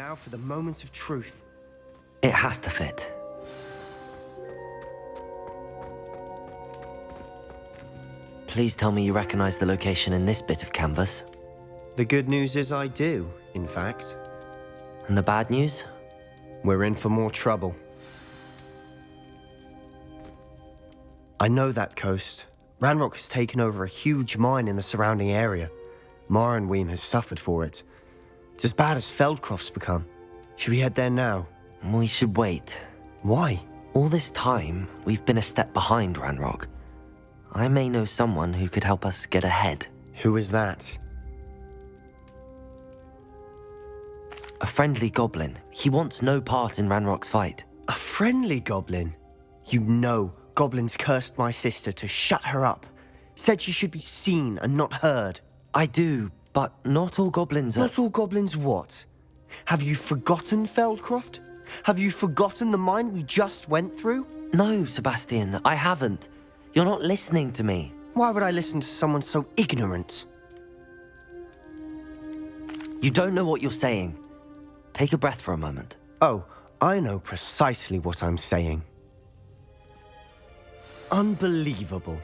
now for the moment of truth. It has to fit. Please tell me you recognize the location in this bit of canvas. The good news is I do, in fact. And the bad news? We're in for more trouble. I know that coast. Ranrock has taken over a huge mine in the surrounding area. Marrenweem has suffered for it. It's as bad as Feldcroft's become. Should we head there now? We should wait. Why? All this time, we've been a step behind Ranrock. I may know someone who could help us get ahead. Who is that? A friendly goblin. He wants no part in Ranrock's fight. A friendly goblin? You know goblins cursed my sister to shut her up. Said she should be seen and not heard. I do, but not all goblins are... Not all goblins what? Have you forgotten Feldcroft? Have you forgotten the mine we just went through? No, Sebastian, I haven't. You're not listening to me. Why would I listen to someone so ignorant? You don't know what you're saying. Take a breath for a moment. Oh, I know precisely what I'm saying. Unbelievable.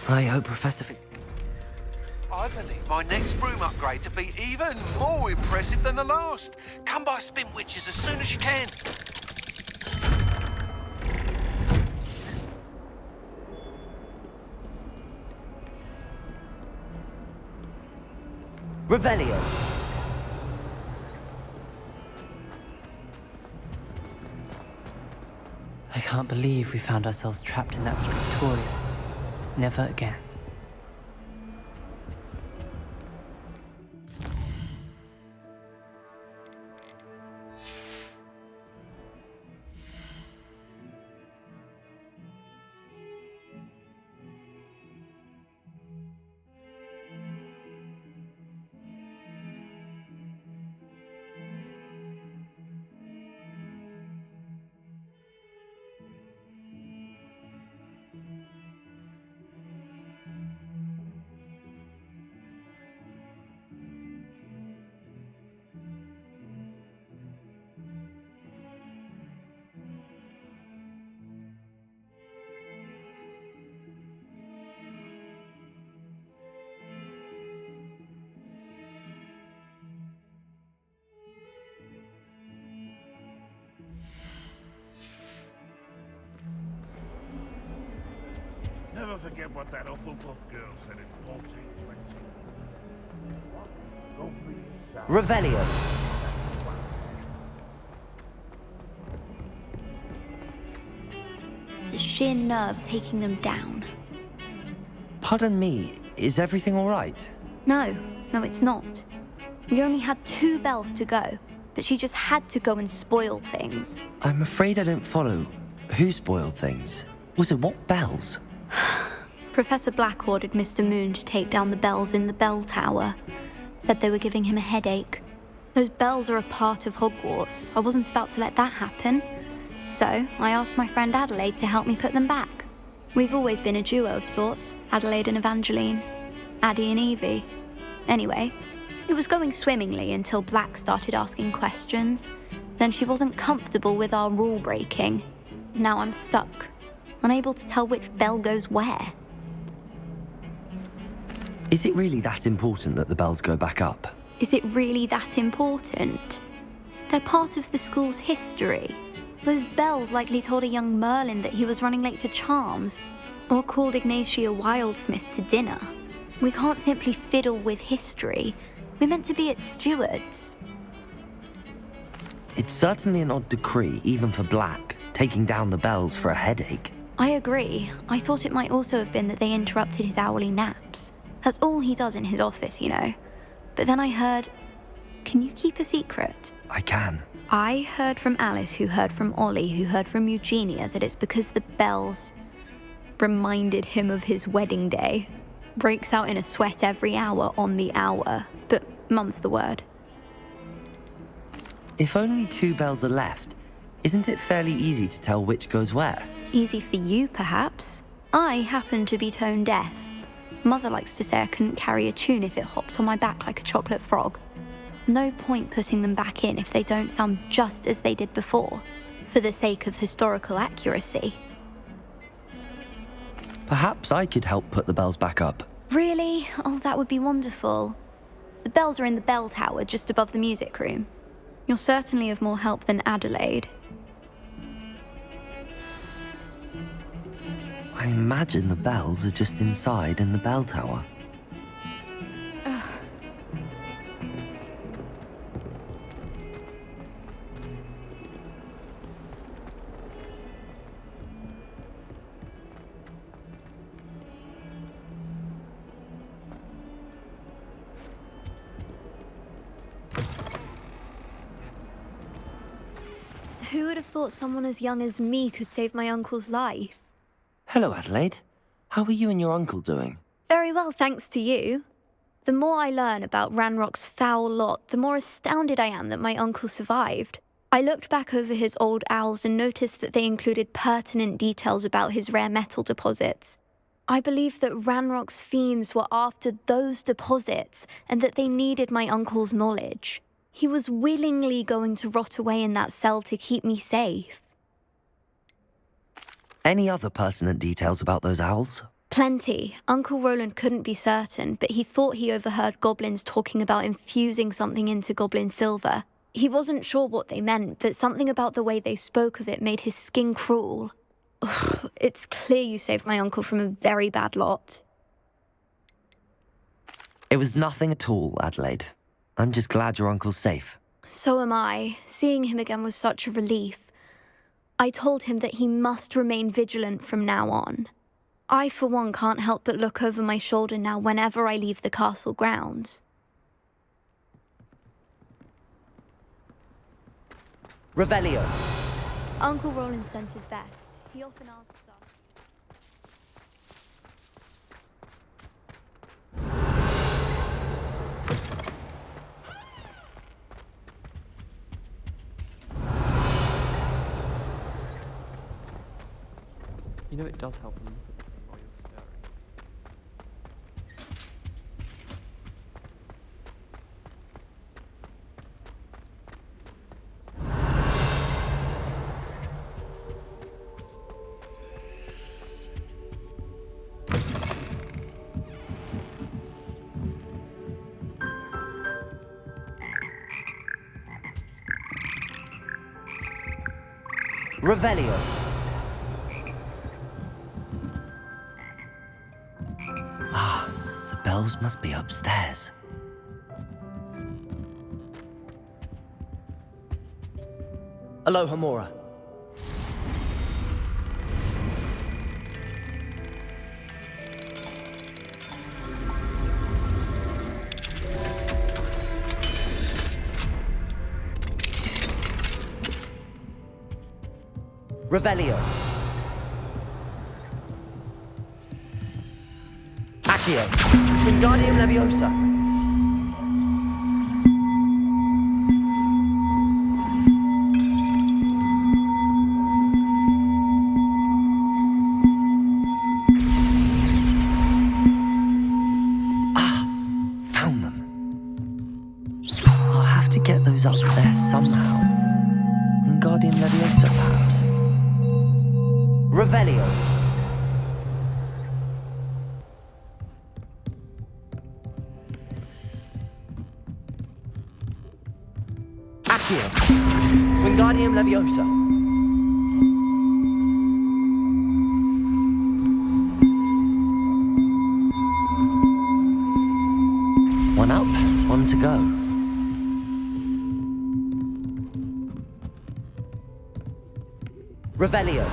I hope Professor... I believe my next broom upgrade to be even more impressive than the last. Come by Spin Witches as soon as you can. Revelio. I can't believe we found ourselves trapped in that scriptorium. Never again. Never forget what that Hufflepuff girl said in 1420. Revelio. The sheer nerve taking them down. Pardon me, is everything all right? No, it's not. We only had 2 bells to go. but she just had to go and spoil things. I'm afraid I don't follow. Who spoiled things? Also, what bells? Professor Black ordered Mr. Moon to take down the bells in the bell tower. Said they were giving him a headache. Those bells are a part of Hogwarts. I wasn't about to let that happen. So, I asked my friend Adelaide to help me put them back. We've always been a duo of sorts, Adelaide and Evangeline. Addie and Evie. Anyway, it was going swimmingly until Black started asking questions. Then she wasn't comfortable with our rule breaking. Now I'm stuck, unable to tell which bell goes where. Is it really that important that the bells go back up? Is it really that important? They're part of the school's history. Those bells likely told a young Merlin that he was running late to Charms, or called Ignatia Wildsmith to dinner. We can't simply fiddle with history. We're meant to be its stewards. It's certainly an odd decree, even for Black, taking down the bells for a headache. I agree. I thought it might also have been that they interrupted his hourly naps. That's all he does in his office, you know. But then I heard... Can you keep a secret? I can. I heard from Alice, who heard from Ollie, who heard from Eugenia, that it's because the bells reminded him of his wedding day. Breaks out in a sweat every hour on the hour, but mum's the word. If only 2 bells are left, isn't it fairly easy to tell which goes where? Easy for you, perhaps. I happen to be tone deaf. Mother likes to say I couldn't carry a tune if it hopped on my back like a chocolate frog. No point putting them back in if they don't sound just as they did before, for the sake of historical accuracy. Perhaps I could help put the bells back up. Really? Oh, that would be wonderful. The bells are in the bell tower just above the music room. You're certainly of more help than Adelaide. I imagine the bells are just inside in the bell tower. Ugh. Who would have thought someone as young as me could save my uncle's life? Hello, Adelaide. How are you and your uncle doing? Very well, thanks to you. The more I learn about Ranrock's foul lot, the more astounded I am that my uncle survived. I looked back over his old owls and noticed that they included pertinent details about his rare metal deposits. I believe that Ranrock's fiends were after those deposits and that they needed my uncle's knowledge. He was willingly going to rot away in that cell to keep me safe. Any other pertinent details about those owls? Plenty. Uncle Roland couldn't be certain, but he thought he overheard goblins talking about infusing something into goblin silver. He wasn't sure what they meant, but something about the way they spoke of it made his skin crawl. It's clear you saved my uncle from a very bad lot. It was nothing at all, Adelaide. I'm just glad your uncle's safe. So am I. Seeing him again was such a relief. I told him that he must remain vigilant from now on. I, for one, can't help but look over my shoulder now whenever I leave the castle grounds. Revelio. Uncle Roland sends his best. He often asks us. You know it does help when you look at them while you're staring. Revelio. The bells must be upstairs. Aloha, Mora. Revelio. Accio. Wingardium Leviosa. Found them. I'll have to get those up there somehow. Wingardium Leviosa, perhaps. Revelio. Accio. Wingardium Leviosa. One up, one to go. Revelio.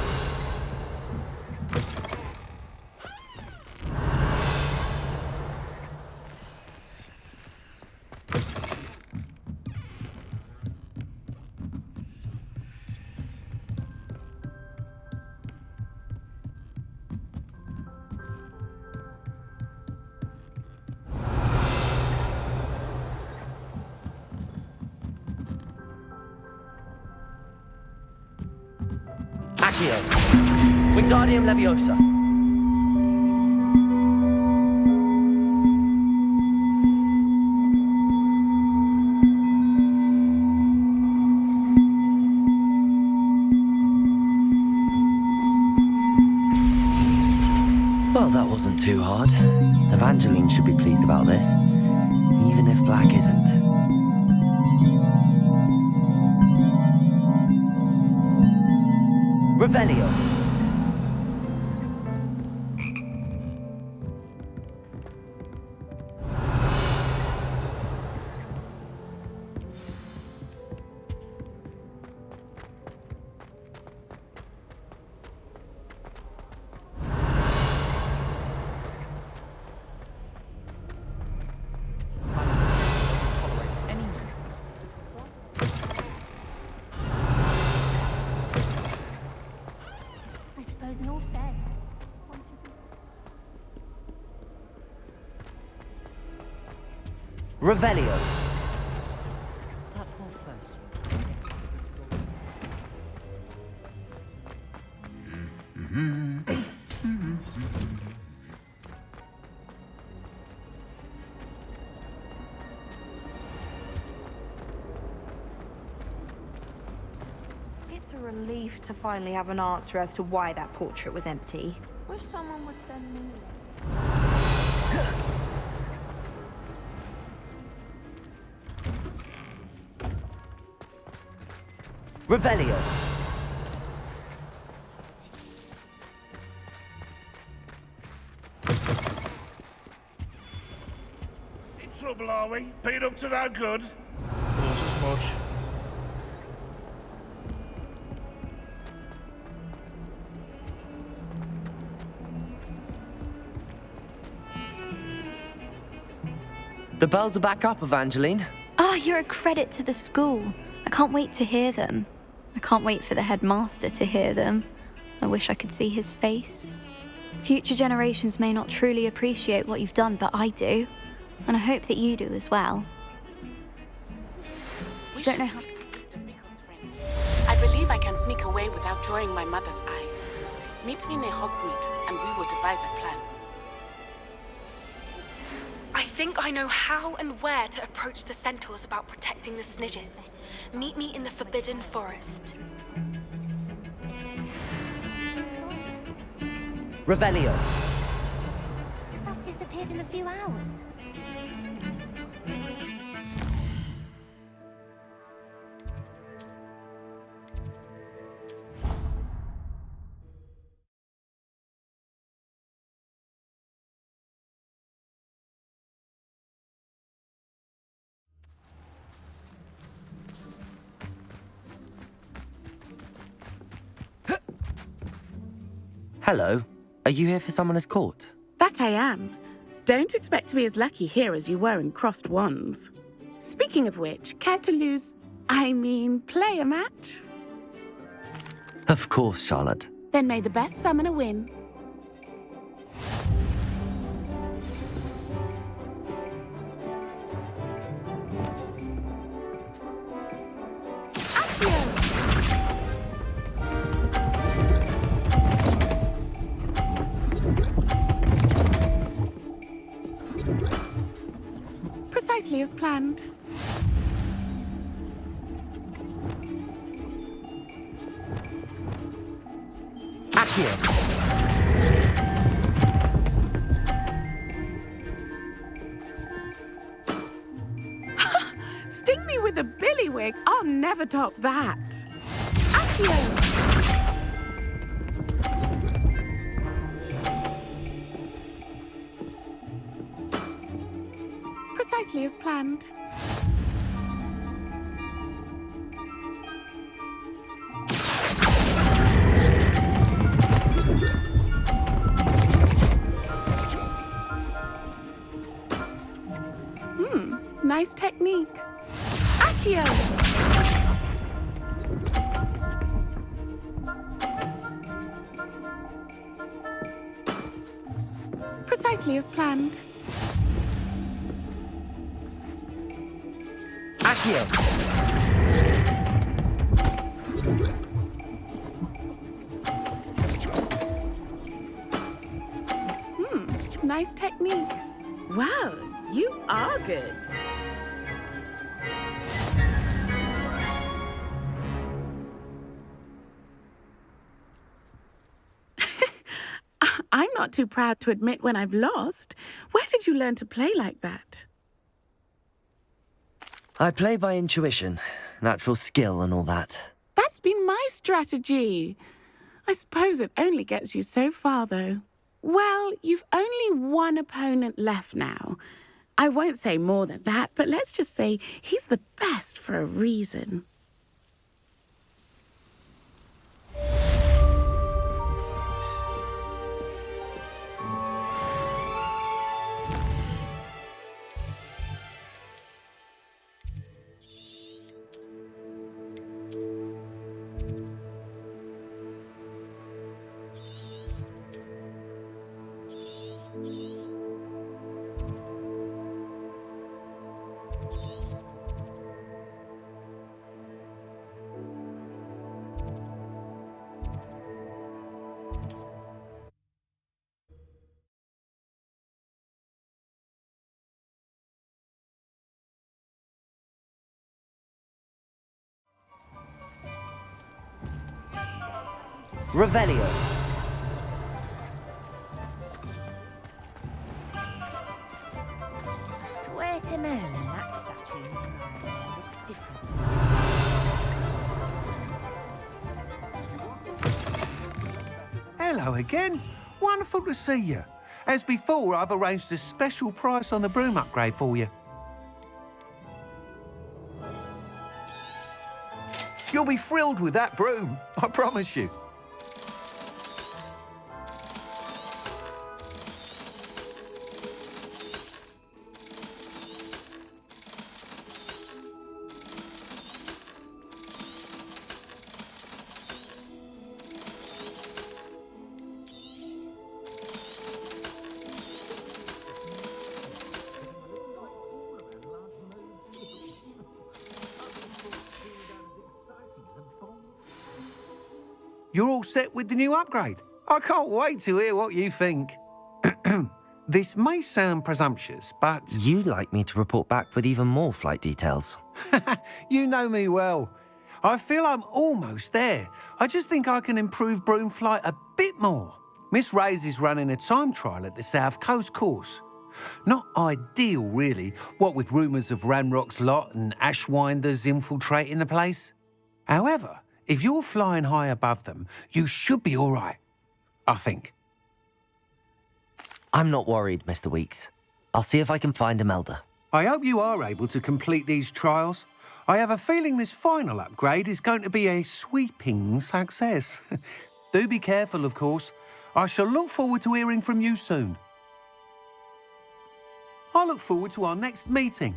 Accio. Wingardium Leviosa. Well, that wasn't too hard. Evangeline should be pleased about this, even if Black isn't. Revelio. I suppose in all fairness, Revelio. That one first. It's a relief to finally have an answer as to why that portrait was empty. Wish someone would send me. Revelio. In trouble, are we? Been up to no good? Thought as much. The bells are back up, Evangeline. Ah, you're a credit to the school. I can't wait to hear them. I can't wait for the headmaster to hear them. I wish I could see his face. Future generations may not truly appreciate what you've done, but I do. And I hope that you do as well. I don't know how... I believe I can sneak away without drawing my mother's eye. Meet me near Hogsmeade, and we will devise a plan. I think I know how and where to approach the centaurs about protecting the Snidgets. Meet me in the Forbidden Forest. Revelio. Stuff disappeared in a few hours. Hello. Are you here for someone as court? That I am. Don't expect to be as lucky here as you were in Crossed Wands. Speaking of which, care to play a match? Of course, Charlotte. Then may the best summoner win. Precisely as planned. Sting me with a billywig. I'll never top that. Accio! Precisely as planned. Nice technique. Accio! Precisely as planned. Accio! Nice technique. Well, you are good. I'm not too proud to admit when I've lost. Where did you learn to play like that? I play by intuition, natural skill and all that. That's been my strategy. I suppose it only gets you so far, though. Well, you've only one opponent left now. I won't say more than that, but let's just say he's the best for a reason. Revelio. I swear to Merlin, that statue in the mirror looks different. Hello again. Wonderful to see you. As before, I've arranged a special price on the broom upgrade for you. You'll be thrilled with that broom, I promise you. You're all set with the new upgrade. I can't wait to hear what you think. This may sound presumptuous, but... You'd like me to report back with even more flight details. You know me well. I feel I'm almost there. I just think I can improve broom flight a bit more. Miss Ray's is running a time trial at the South Coast course. Not ideal, really, what with rumours of Ranrock's lot and Ashwinders infiltrating the place. However, if you're flying high above them, you should be all right, I think. I'm not worried, Mr. Weeks. I'll see if I can find Imelda. I hope you are able to complete these trials. I have a feeling this final upgrade is going to be a sweeping success. Do be careful, of course. I shall look forward to hearing from you soon. I look forward to our next meeting.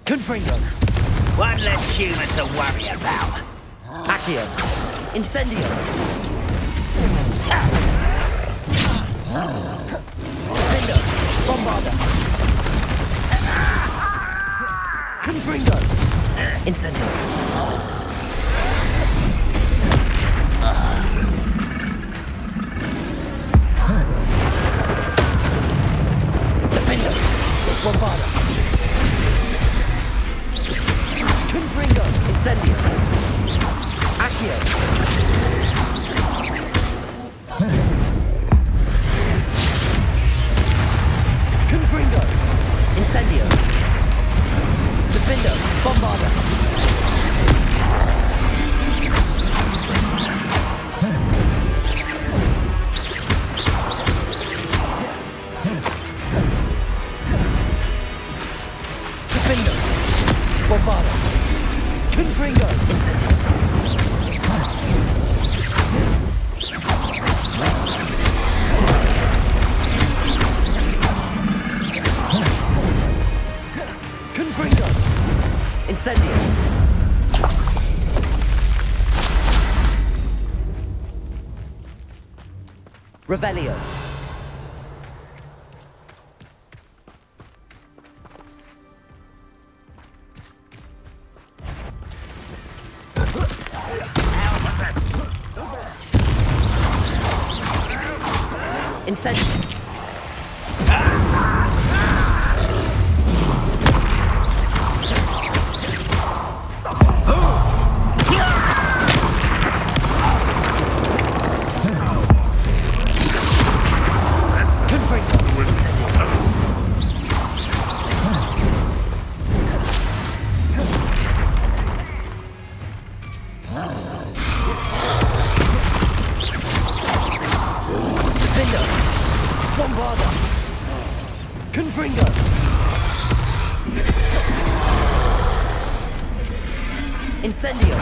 Confringo. One less human to worry about. Accio. Incendio. Defendo. Bombarda. Confringo. Incendio. Defendo. Bombarda. Confringo. Incendio. Accio. Confringo. Incendio. Defendo. Bombarda. Defendo. Bombarda. Confringo. Incendio. Confringo. Incendio. Revelio. Incendio. Bombarda. Confringo. Incendio.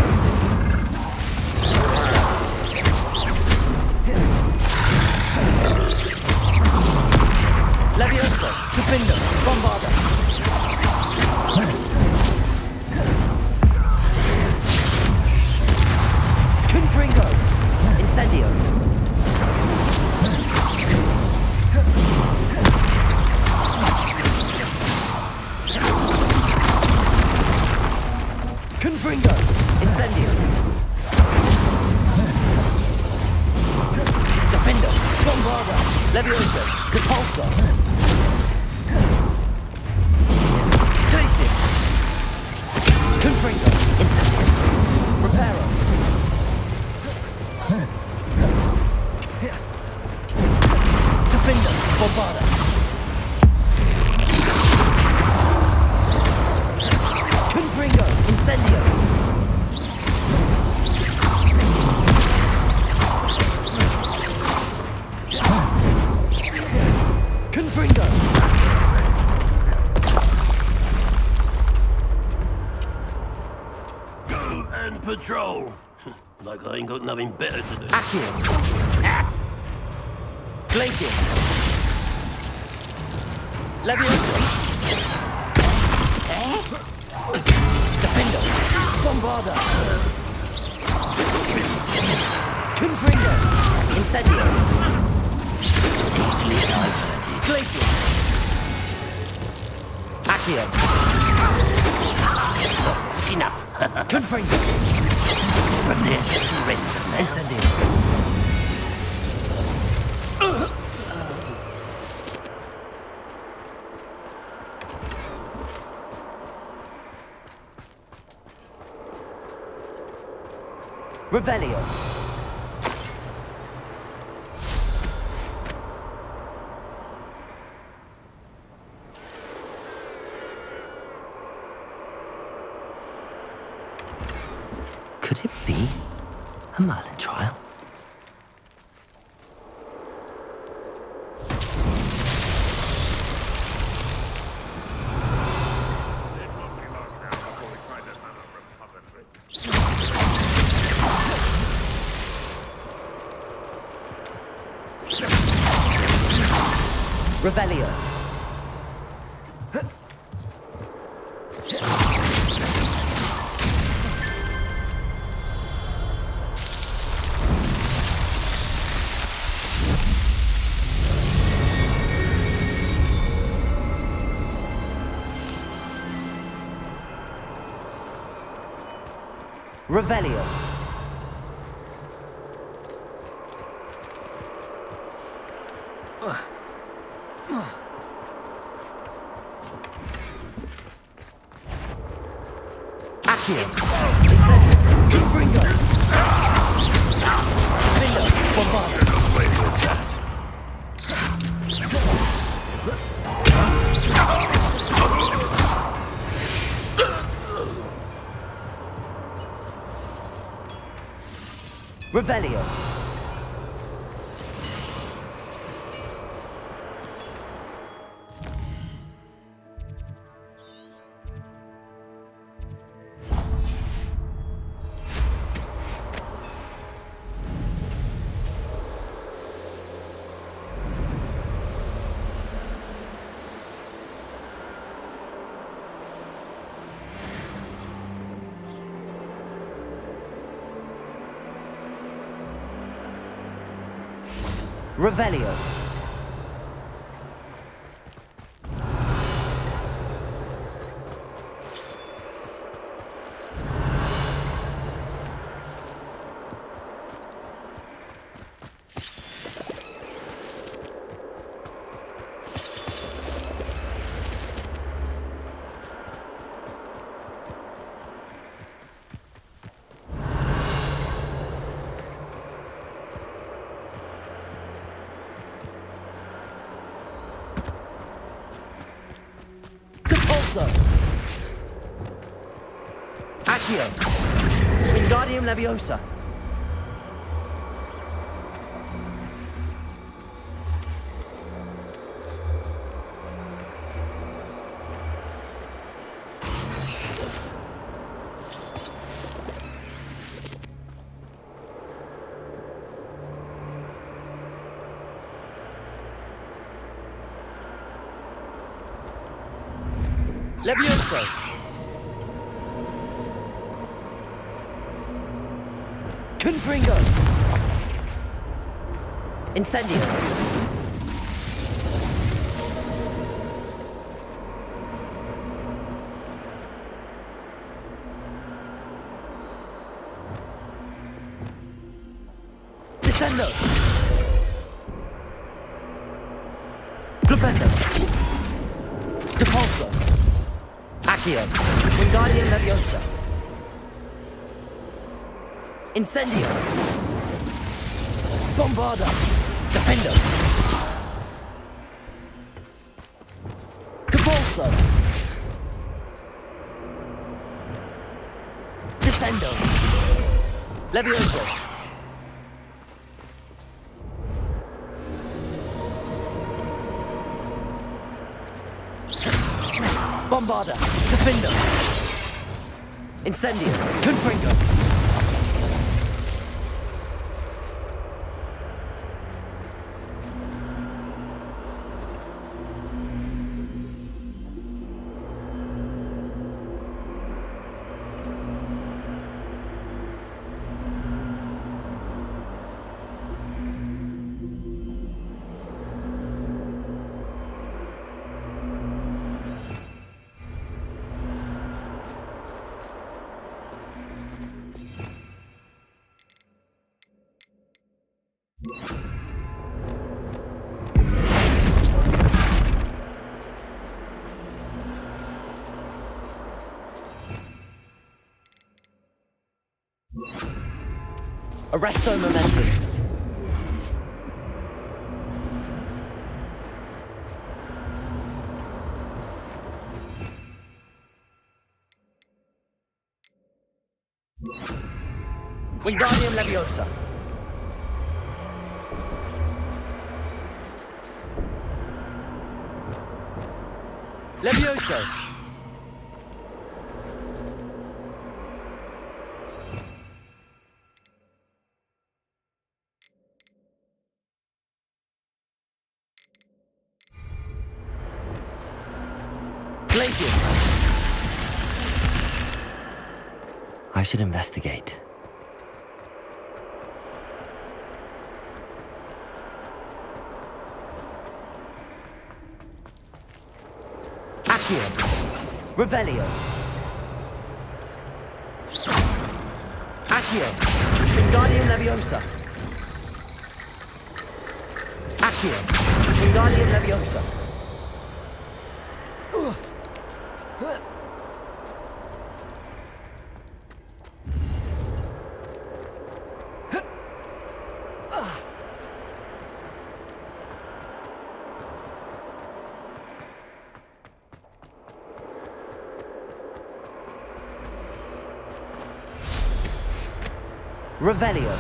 Levioso. Defendo. Bombarda. Confringo. Incendio. Confringo. Incendio. Defendo. Bombarda. Levioso. Repulso. Crisis. Confringo. Incendio. Reparo. Defendo. Bombarda. Confringo. Incendio. Confringo. Go and patrol. Like I ain't got nothing better to do. Accio. Glacius. Levioso. Defendo. Bombarda. Confringo. Incendio. Easily diverted. Glacius. Accio. Enough. Confringo. Prepare to surrender now. Incendio. Revelio. Could it be a Merlin trial? Revelio. Revelio. Accio. Incendio. Confringo. Defendo. Bombardo. Revelio. Revelio. Accio. Wingardium Leviosa. Levioso. Confringo. Incendio. Descendo. Flipendo. Depulso. Accio. Wingardium Leviosa. Incendio. Bombarda. Defendo. Depulso. Descendo. Levioso. Bombarda. Defendo. Incendio. Confringo. Arresto Momentum. Wingardium Leviosa. Levioso. Glacius. I should investigate. Accio. Revelio. Accio. Wingardium Leviosa. Accio. Wingardium Leviosa. Revelio.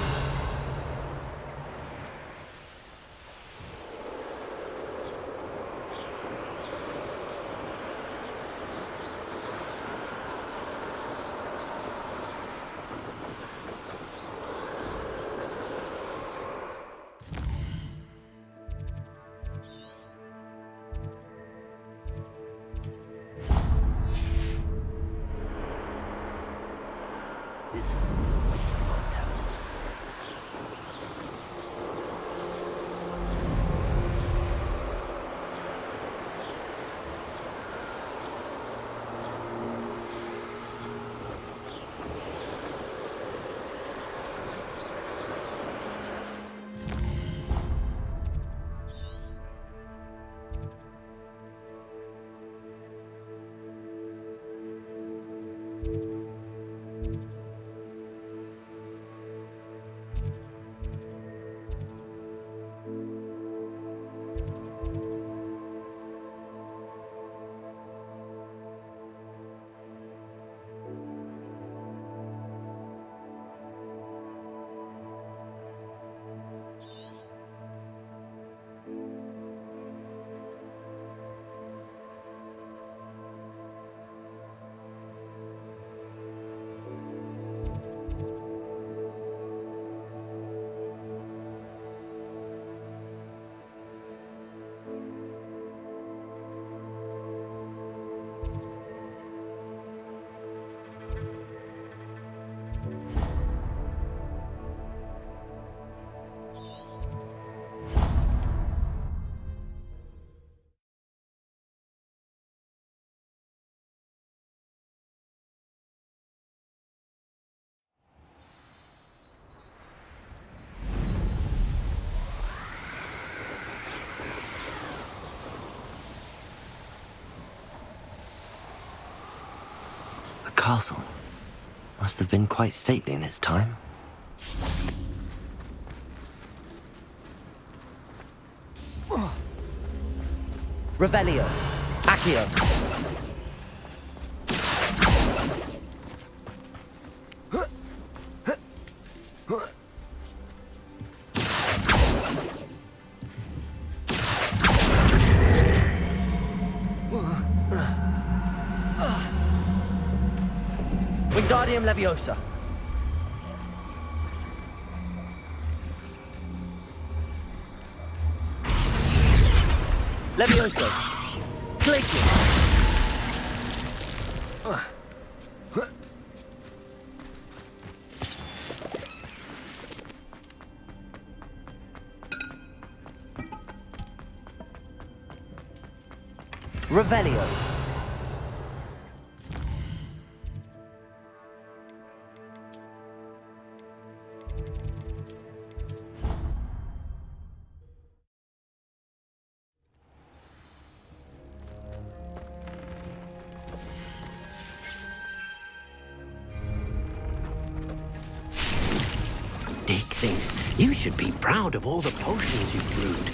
Castle must have been quite stately in its time. Revelio. Accio. Wingardium Leviosa. Leviosa. Glacier. Revelio. Dick thinks you should be proud of all the potions you've brewed.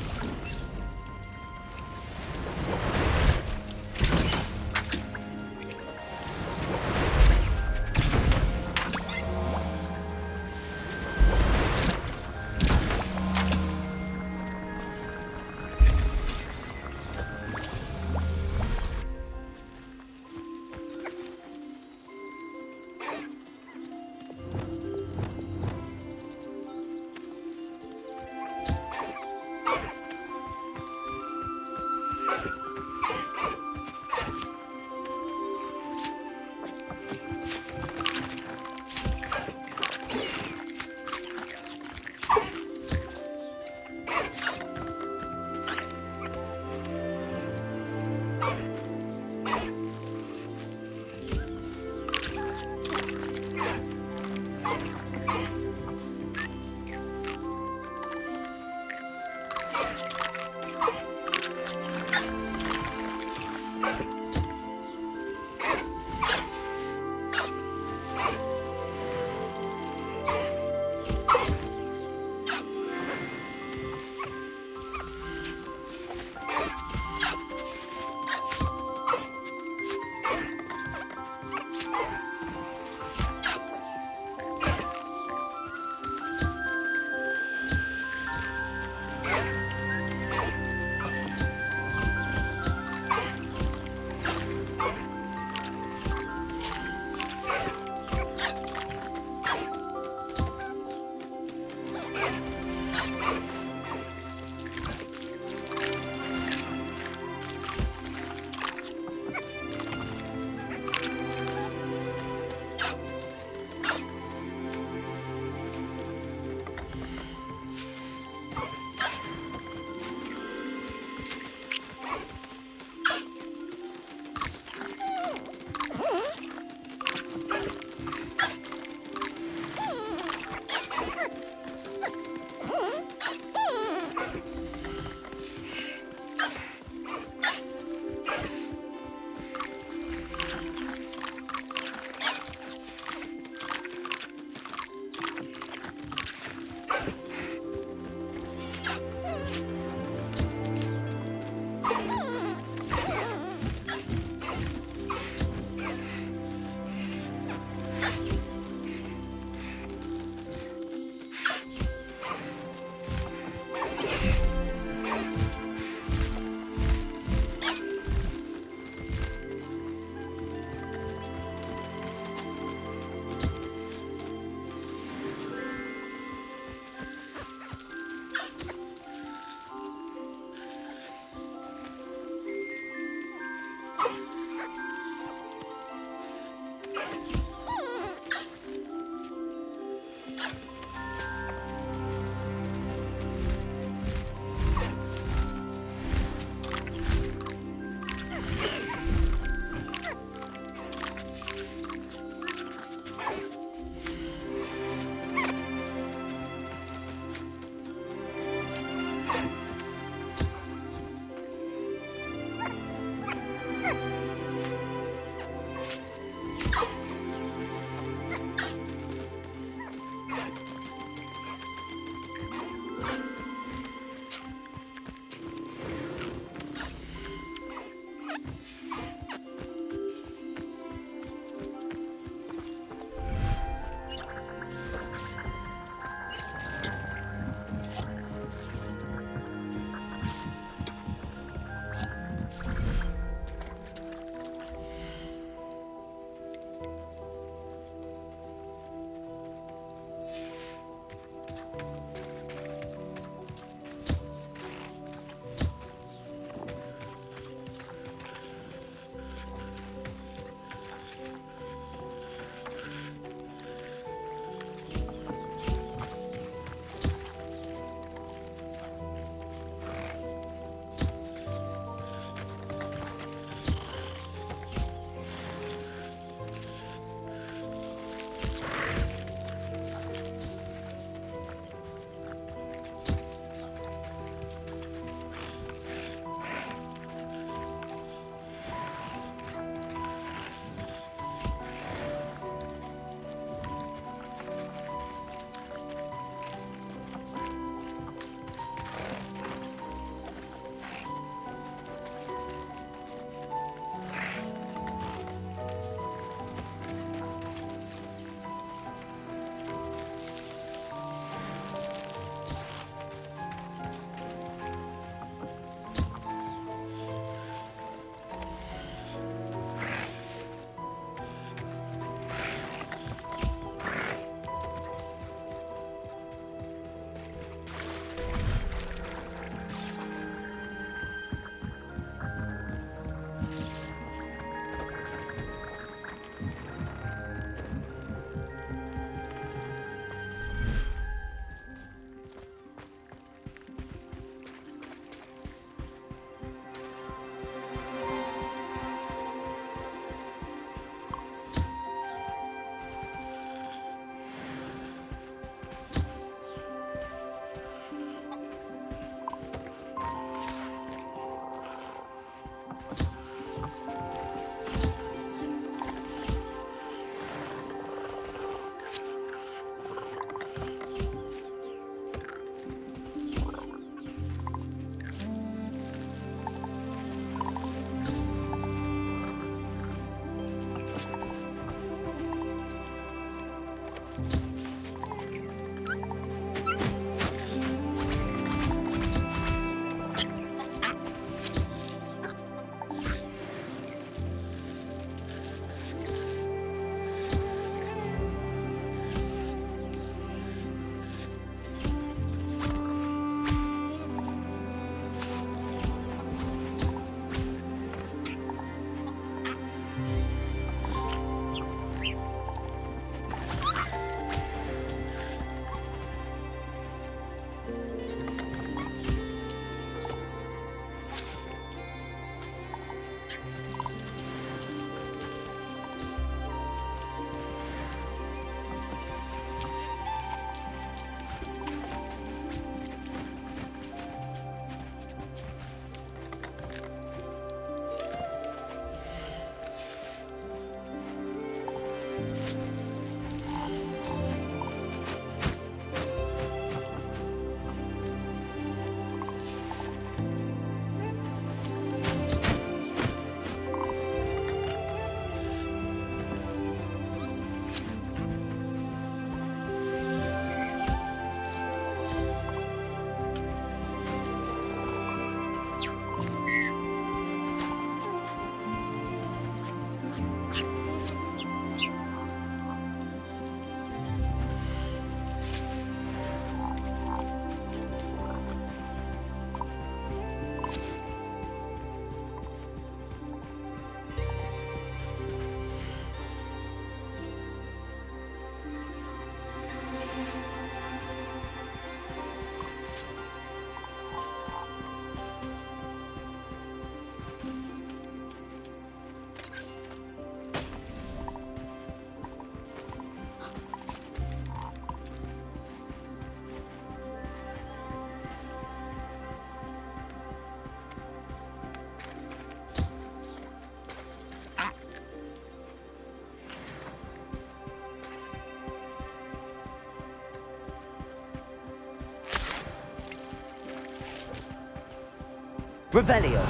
Revelio.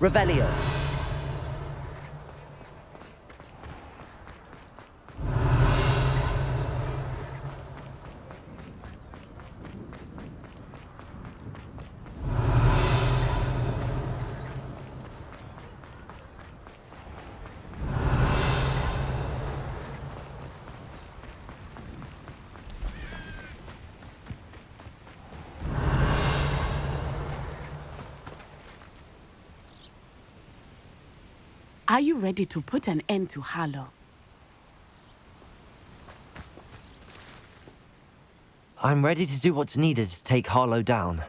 Revelio. Are you ready to put an end to Harlow? I'm ready to do what's needed to take Harlow down.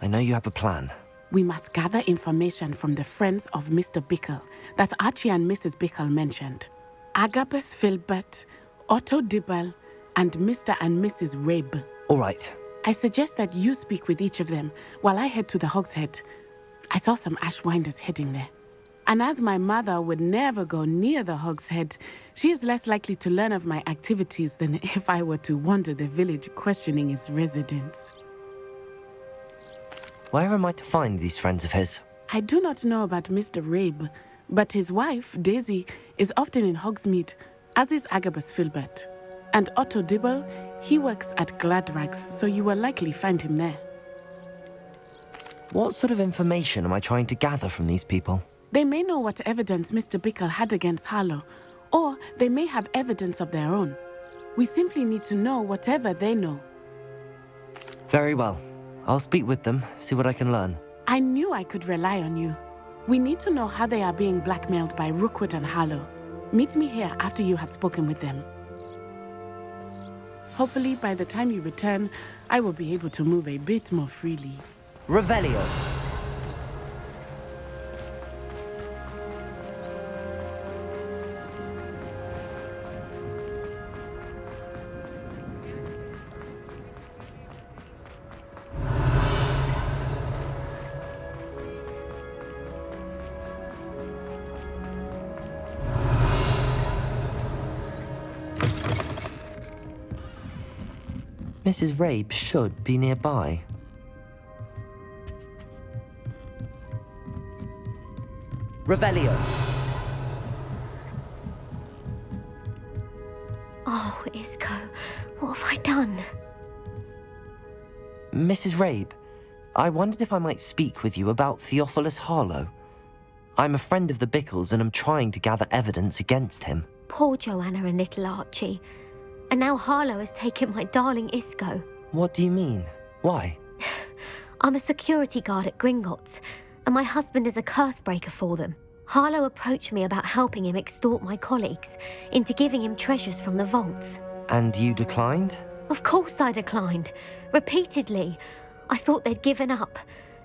I know you have a plan. We must gather information from the friends of Mr. Bickle that Archie and Mrs. Bickle mentioned. Agabus Filbert, Otto Dibble, and Mr. and Mrs. Rabe. All right. I suggest that you speak with each of them while I head to the Hogshead. I saw some ashwinders heading there. And as my mother would never go near the Hog's Head, she is less likely to learn of my activities than if I were to wander the village questioning its residents. Where am I to find these friends of his? I do not know about Mr. Rabe, but his wife, Daisy, is often in Hogsmeade, as is Agabus Filbert. And Otto Dibble, he works at Gladrags, so you will likely find him there. What sort of information am I trying to gather from these people? They may know what evidence Mr. Bickle had against Harlow, or they may have evidence of their own. We simply need to know whatever they know. Very well. I'll speak with them, see what I can learn. I knew I could rely on you. We need to know how they are being blackmailed by Rookwood and Harlow. Meet me here after you have spoken with them. Hopefully, by the time you return, I will be able to move a bit more freely. Revelio! Mrs. Rabe should be nearby. Revelio! Oh, Isco, what have I done? Mrs. Rabe, I wondered if I might speak with you about Theophilus Harlow. I'm a friend of the Bickles and am trying to gather evidence against him. Poor Joanna and little Archie. And now Harlow has taken my darling Isco. What do you mean? Why? I'm a security guard at Gringotts, and my husband is a curse breaker for them. Harlow approached me about helping him extort my colleagues into giving him treasures from the vaults. And you declined? Of course I declined. Repeatedly. I thought they'd given up,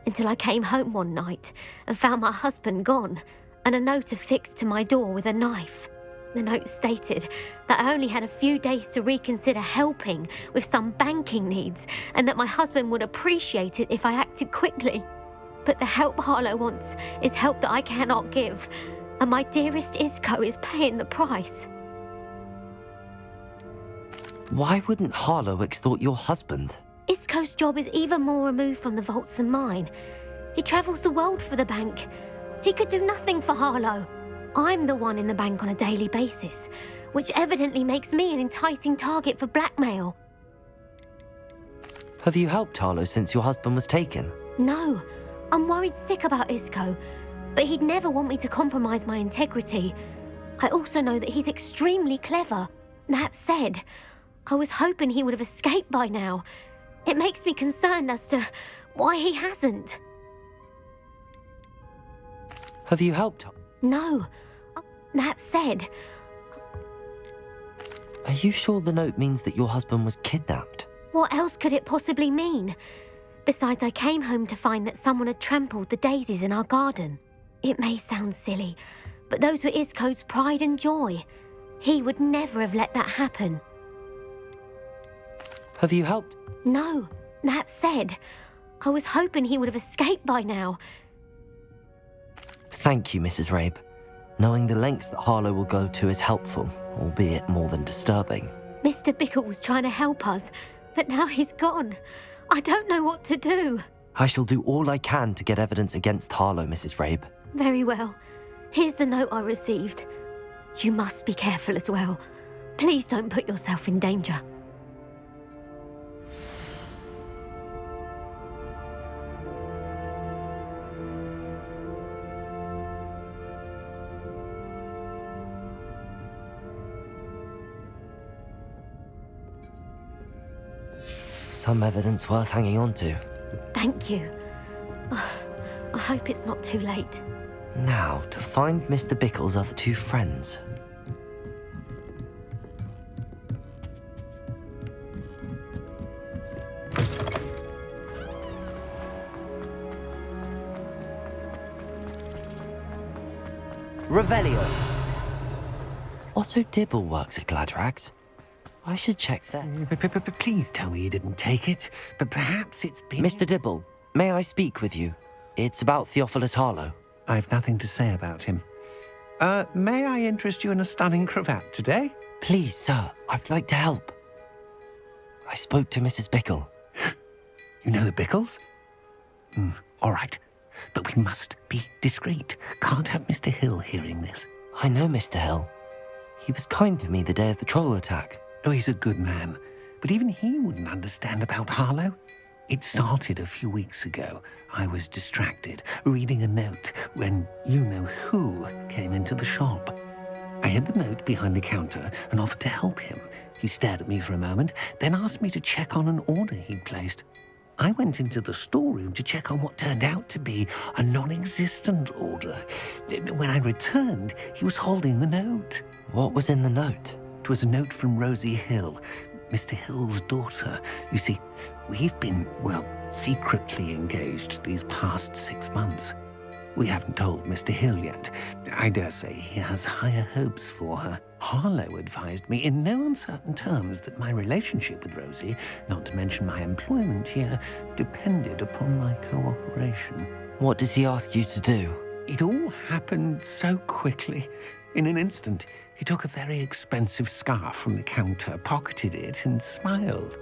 until I came home one night and found my husband gone, and a note affixed to my door with a knife. The note stated that I only had a few days to reconsider helping with some banking needs, and that my husband would appreciate it if I acted quickly. But the help Harlow wants is help that I cannot give, and my dearest Isco is paying the price. Why wouldn't Harlow extort your husband? Isco's job is even more removed from the vaults than mine. He travels the world for the bank. He could do nothing for Harlow. I'm the one in the bank on a daily basis, which evidently makes me an enticing target for blackmail. Have you helped Harlow since your husband was taken? No, I'm worried sick about Isco, but he'd never want me to compromise my integrity. I also know that he's extremely clever. That said, I was hoping he would have escaped by now. It makes me concerned as to why he hasn't. Have you helped? No. That said... Are you sure the note means that your husband was kidnapped? What else could it possibly mean? Besides, I came home to find that someone had trampled the daisies in our garden. It may sound silly, but those were Isco's pride and joy. He would never have let that happen. Have you helped? No. That said, I was hoping he would have escaped by now. Thank you, Mrs. Rabe. Knowing the lengths that Harlow will go to is helpful, albeit more than disturbing. Mr. Bickle was trying to help us, but now he's gone. I don't know what to do. I shall do all I can to get evidence against Harlow, Mrs. Rabe. Very well. Here's the note I received. You must be careful as well. Please don't put yourself in danger. Some evidence worth hanging on to. Thank you. I hope it's not too late. Now, to find Mr. Bickle's other two friends. Revelio! Otto Dibble works at Gladrags. I should check that. Please tell me you didn't take it. But perhaps it's been... Mr. Dibble, may I speak with you? It's about Theophilus Harlow. I've nothing to say about him. May I interest you in a stunning cravat today? Please, sir, I'd like to help. I spoke to Mrs. Bickle. You know the Bickles? All right. But we must be discreet. Can't have Mr. Hill hearing this. I know Mr. Hill. He was kind to me the day of the troll attack. Oh, he's a good man. But even he wouldn't understand about Harlow. It started a few weeks ago. I was distracted, reading a note, when you-know-who came into the shop. I hid the note behind the counter and offered to help him. He stared at me for a moment, then asked me to check on an order he'd placed. I went into the storeroom to check on what turned out to be a non-existent order. When I returned, he was holding the note. What was in the note? It was a note from Rosie Hill, Mr. Hill's daughter. You see, we've been, secretly engaged these past 6 months. We haven't told Mr. Hill yet. I dare say he has higher hopes for her. Harlow advised me in no uncertain terms that my relationship with Rosie, not to mention my employment here, depended upon my cooperation. What did he ask you to do? It all happened so quickly. In an instant, he took a very expensive scarf from the counter, pocketed it, and smiled.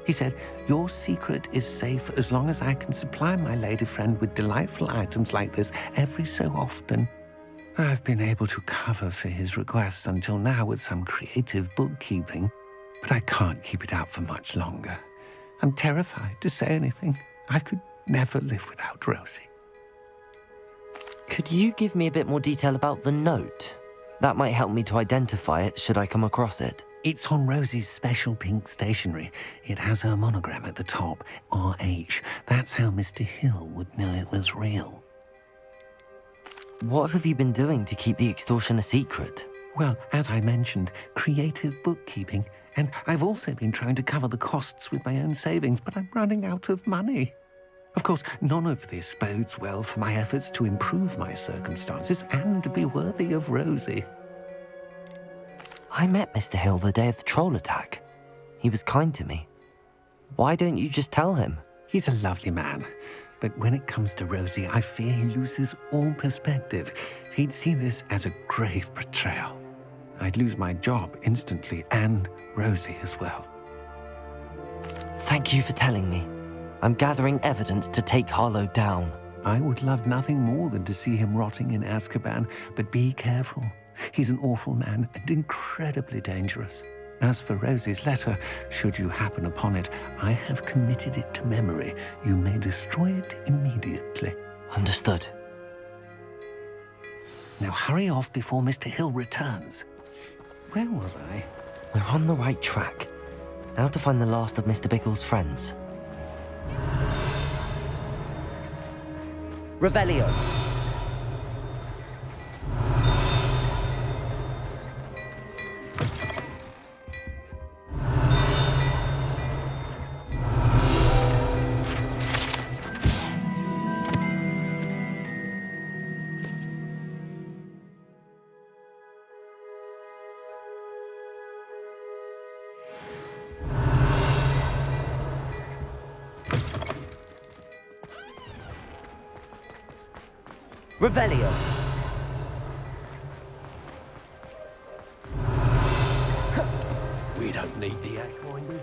He said, "Your secret is safe as long as I can supply my lady friend with delightful items like this every so often." I've been able to cover for his requests until now with some creative bookkeeping, but I can't keep it up for much longer. I'm terrified to say anything. I could never live without Rosie. Could you give me a bit more detail about the note? That might help me to identify it should I come across it. It's on Rosie's special pink stationery. It has her monogram at the top, RH. That's how Mr. Hill would know it was real. What have you been doing to keep the extortion a secret? Well, as I mentioned, creative bookkeeping. And I've also been trying to cover the costs with my own savings, but I'm running out of money. Of course, none of this bodes well for my efforts to improve my circumstances and to be worthy of Rosie. I met Mr. Hill the day of the troll attack. He was kind to me. Why don't you just tell him? He's a lovely man. But when it comes to Rosie, I fear he loses all perspective. He'd see this as a grave betrayal. I'd lose my job instantly, and Rosie as well. Thank you for telling me. I'm gathering evidence to take Harlow down. I would love nothing more than to see him rotting in Azkaban, but be careful. He's an awful man and incredibly dangerous. As for Rosie's letter, should you happen upon it, I have committed it to memory. You may destroy it immediately. Understood. Now hurry off before Mr. Hill returns. Where was I? We're on the right track. Now to find the last of Mr. Bickle's friends. Revelio. Revelio. We don't need the axe winders.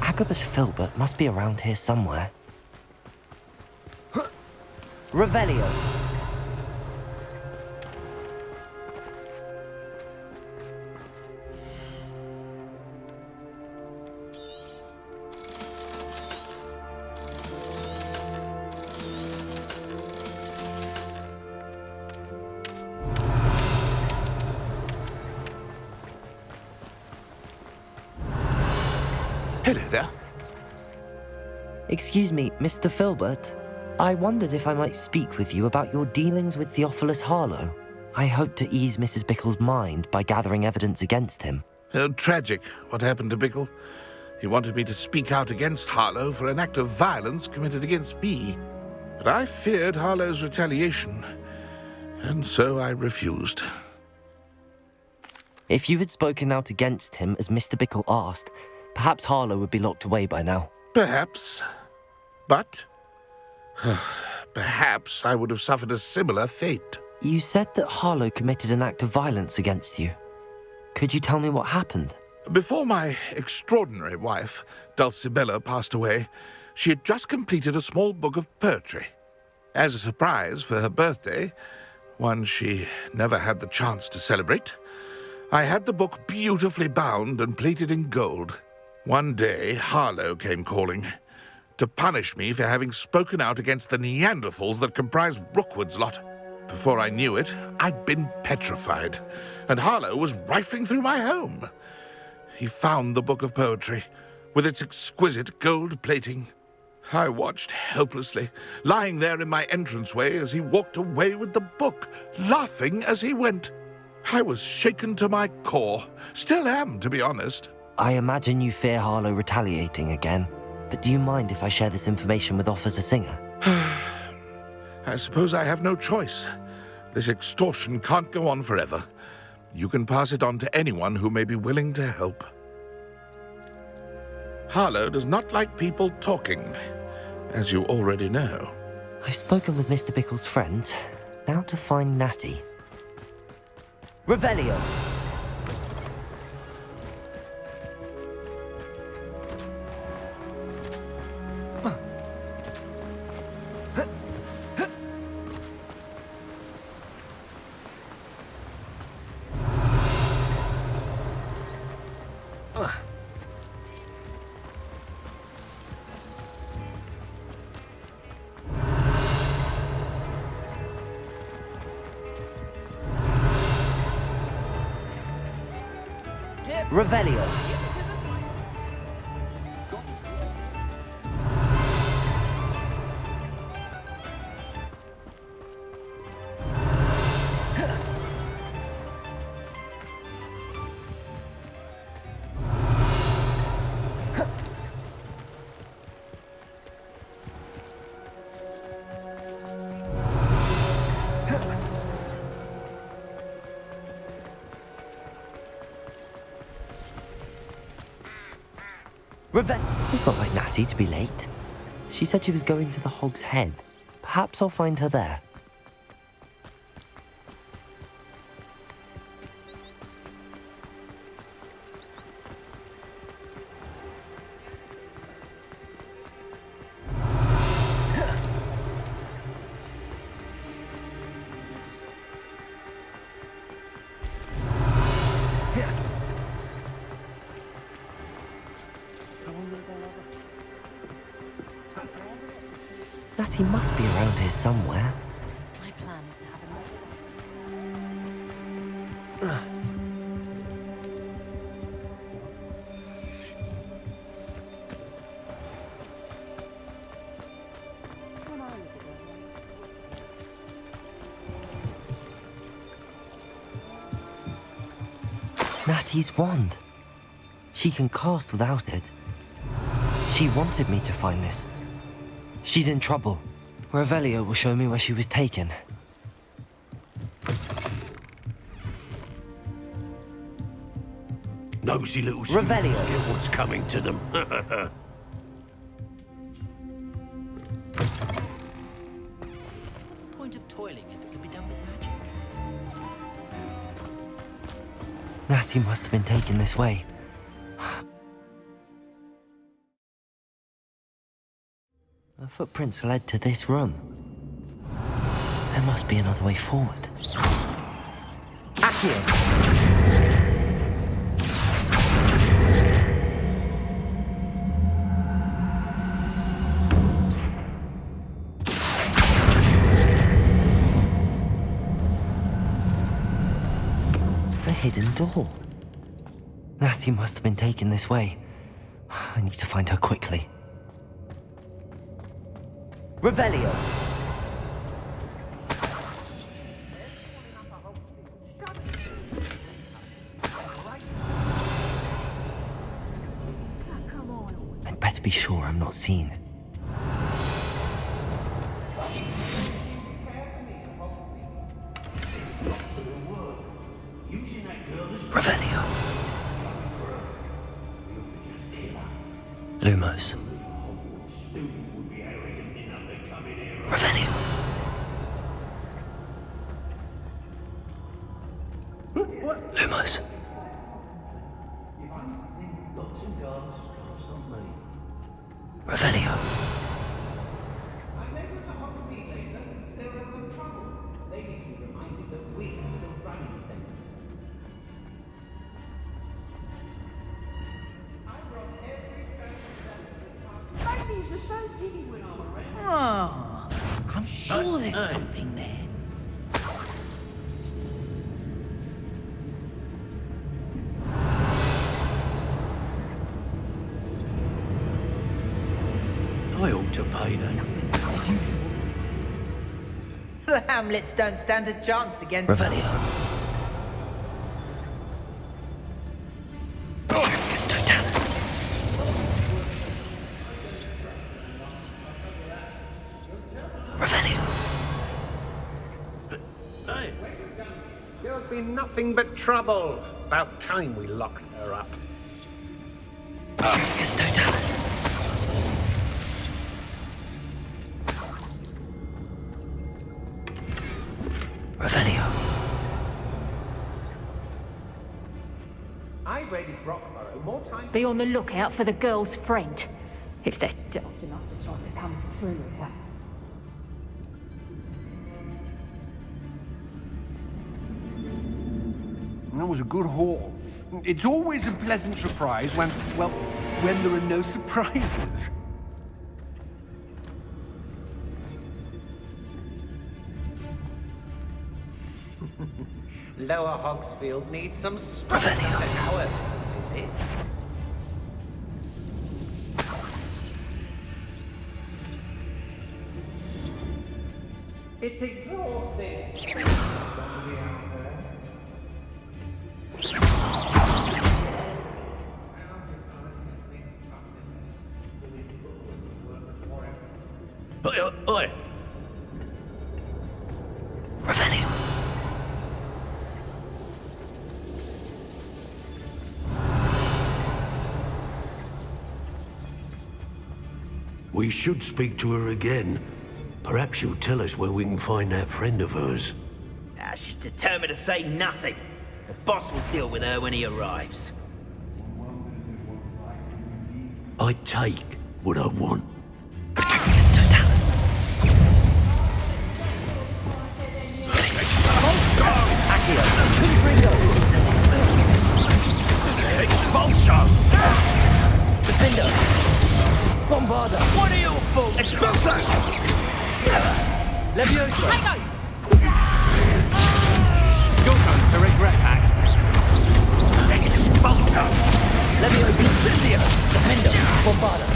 Agabus Filbert must be around here somewhere. Revelio. Hello there. Excuse me, Mr. Filbert. I wondered if I might speak with you about your dealings with Theophilus Harlow. I hope to ease Mrs. Bickle's mind by gathering evidence against him. Tragic, what happened to Bickle. He wanted me to speak out against Harlow for an act of violence committed against me. But I feared Harlow's retaliation, and so I refused. If you had spoken out against him as Mr. Bickle asked, perhaps Harlow would be locked away by now. Perhaps. But perhaps I would have suffered a similar fate. You said that Harlow committed an act of violence against you. Could you tell me what happened? Before my extraordinary wife, Dulcibella, passed away, she had just completed a small book of poetry. As a surprise for her birthday, one she never had the chance to celebrate, I had the book beautifully bound and plated in gold. One day, Harlow came calling to punish me for having spoken out against the Neanderthals that comprise Rookwood's lot. Before I knew it, I'd been petrified, and Harlow was rifling through my home. He found the book of poetry, with its exquisite gold plating. I watched helplessly, lying there in my entranceway as he walked away with the book, laughing as he went. I was shaken to my core. Still am, to be honest. I imagine you fear Harlow retaliating again, but do you mind if I share this information with Officer Singer? I suppose I have no choice. This extortion can't go on forever. You can pass it on to anyone who may be willing to help. Harlow does not like people talking, as you already know. I've spoken with Mr. Bickle's friends. Now to find Natty. Revelio! Revelio. It's not like Natty to be late. She said she was going to the Hog's Head. Perhaps I'll find her there. Natty must be around here somewhere. My plan is to have Natty's wand. She can cast without it. She wanted me to find this. She's in trouble. Revelio will show me where she was taken. Nosy little Revelio. students get what's coming to them. Point of toiling if it can be done with magic. Natty must have been taken this way. The footprints led to this room. There must be another way forward. Accio! A hidden door. Natty must have been taken this way. I need to find her quickly. Revelio. better be sure I'm not seen. Revelio. Lumos. Revelio. Lumos. Revelio. Oh, I'm sure there's something there. I ought to pay that. The Hamlets don't stand a chance against Revelio. Focus totalis. Revelio. Hey, there's been nothing but trouble. About time we locked her up. Focus totalis. Revelio. I raided Brockborough more times. Be on the lookout for the girl's friend, if they're daft enough to try to come through here. That was a good haul. It's always a pleasant surprise when, well, when there are no surprises. Lower Hogsfield needs some strength. However, is it? It's exhausting. Somebody out there. Oi, oi! Revelio. We should speak to her again. Perhaps she'll tell us where we can find that friend of hers. She's determined to say nothing. The boss will deal with her when he arrives. I take what I want. Petrificus totalis. Accio. Confringo. Expulso. Defender. Bombarda. What are you for? Expulso. Leviosa. Tango. You're going to regret that. Expulso. Leviosa. Incendio. Defender. Bombarda.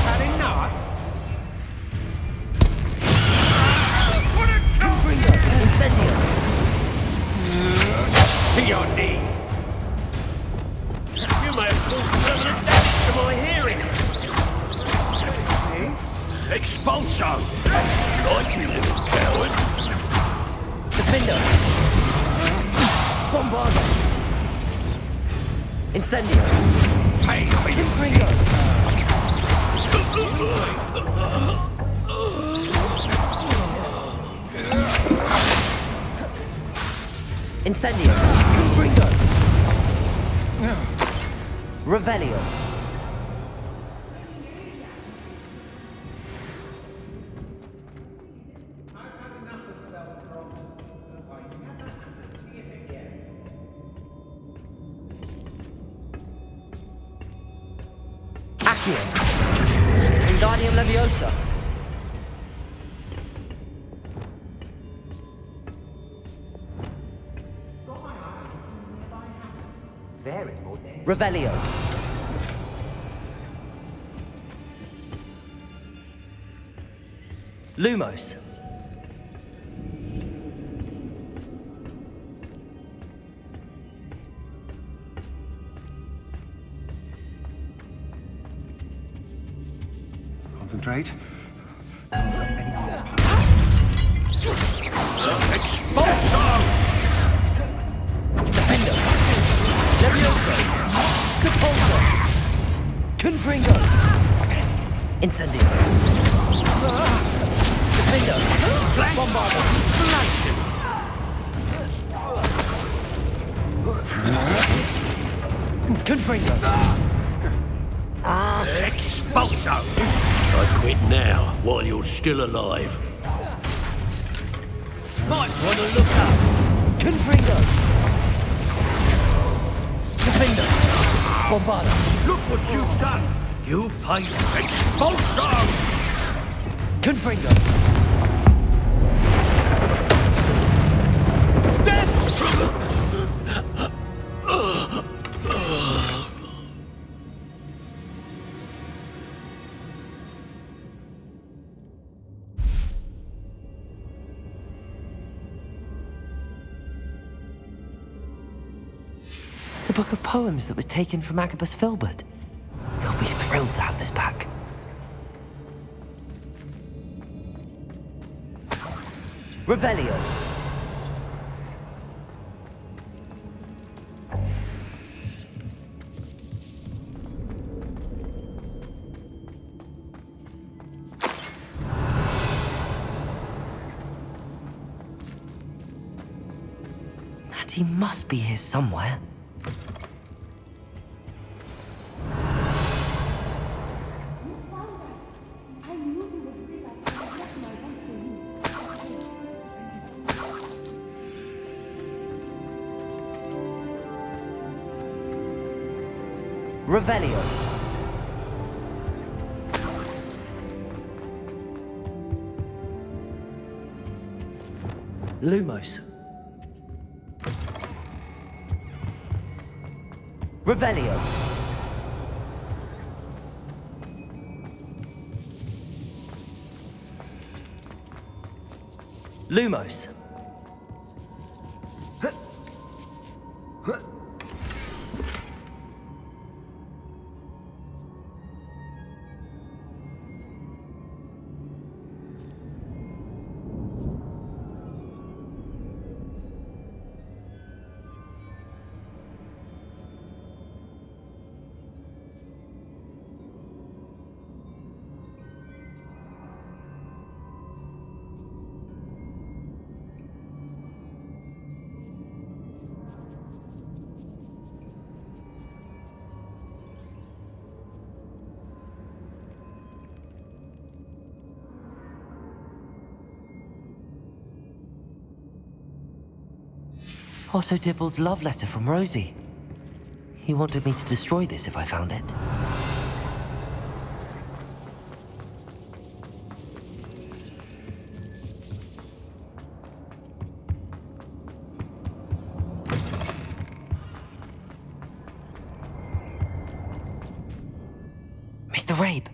Had enough? Confringo. Incendio. To your knees. You may have caused permanent damage to my hearing. Expulso! Like you little coward. Defender. Bombarda. Incendio. Hey, Confringo. Incendio. Confringo. Revelio. Accio. Wingardium Leviosa. Revelio. Lumos. concentrate. Expulsion! Defender! Levioso! Capulso! Confringo! Incendio! Defender! Bombardo! Confringo! Expulsion! I quit now, while you're still alive. Might want to look up! Confringo! Defender! Bombardo! Look what you've done! You paid expulsion! Confringo! The book of poems that was taken from Agabus Filbert. He'll be thrilled to have this back. Revelio. Natty must be here somewhere. Revelio. Lumos. Revelio. Lumos. Otto Dibble's love letter from Rosie. He wanted me to destroy this if I found it. Mr. Rabe,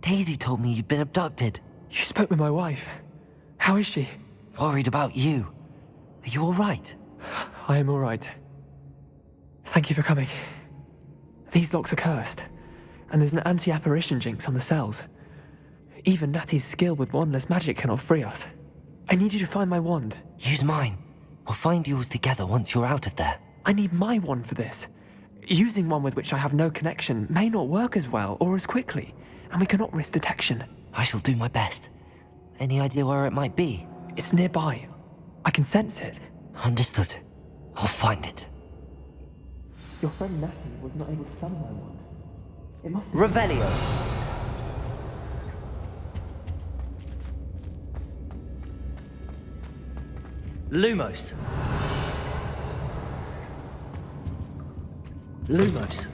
Daisy told me you'd been abducted. You spoke with my wife. How is she? Worried about you. Are you all right? I am all right. Thank you for coming. These locks are cursed, and there's an anti-apparition jinx on the cells. Even Natty's skill with wandless magic cannot free us. I need you to find my wand. Use mine. We'll find yours together once you're out of there. I need my wand for this. Using one with which I have no connection may not work as well or as quickly, and we cannot risk detection. I shall do my best. Any idea where it might be? It's nearby. I can sense it. Understood. I'll find it. Your friend Natty was not able to summon my wand. It must be... Revelio. Lumos. Lumos.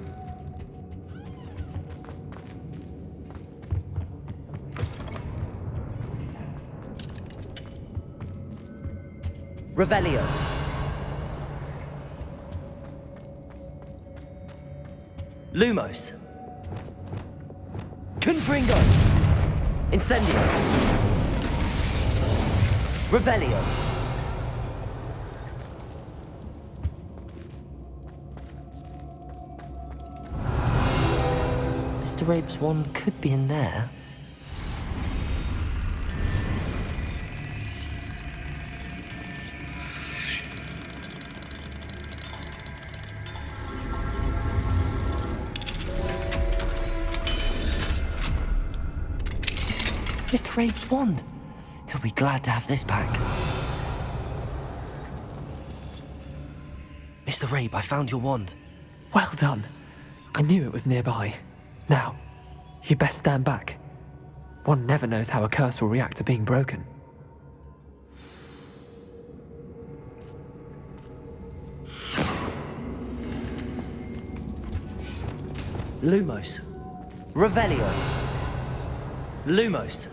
Revelio. Lumos. Confringo. Incendio. Revelio. Mr. Rabe's wand could be in there. Mr. Rabe's wand. He'll be glad to have this back. Mr. Rabe, I found your wand. Well done. I knew it was nearby. Now, you best stand back. One never knows how a curse will react to being broken. Lumos. Revelio. Lumos.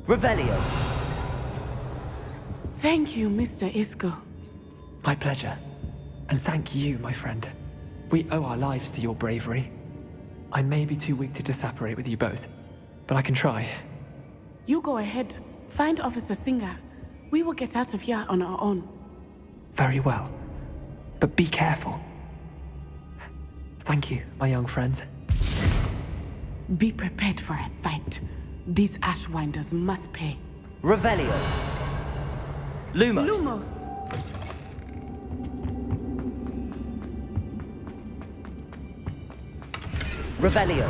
Revelio. Thank you, Mr. Isco. My pleasure. And thank you, my friend. We owe our lives to your bravery. I may be too weak to disapparate with you both, but I can try. You go ahead. Find Officer Singer. We will get out of here on our own. Very well. But be careful. Thank you, my young friends. Be prepared for a fight. These Ashwinders must pay. Revelio. Lumos. Lumos. Revelio.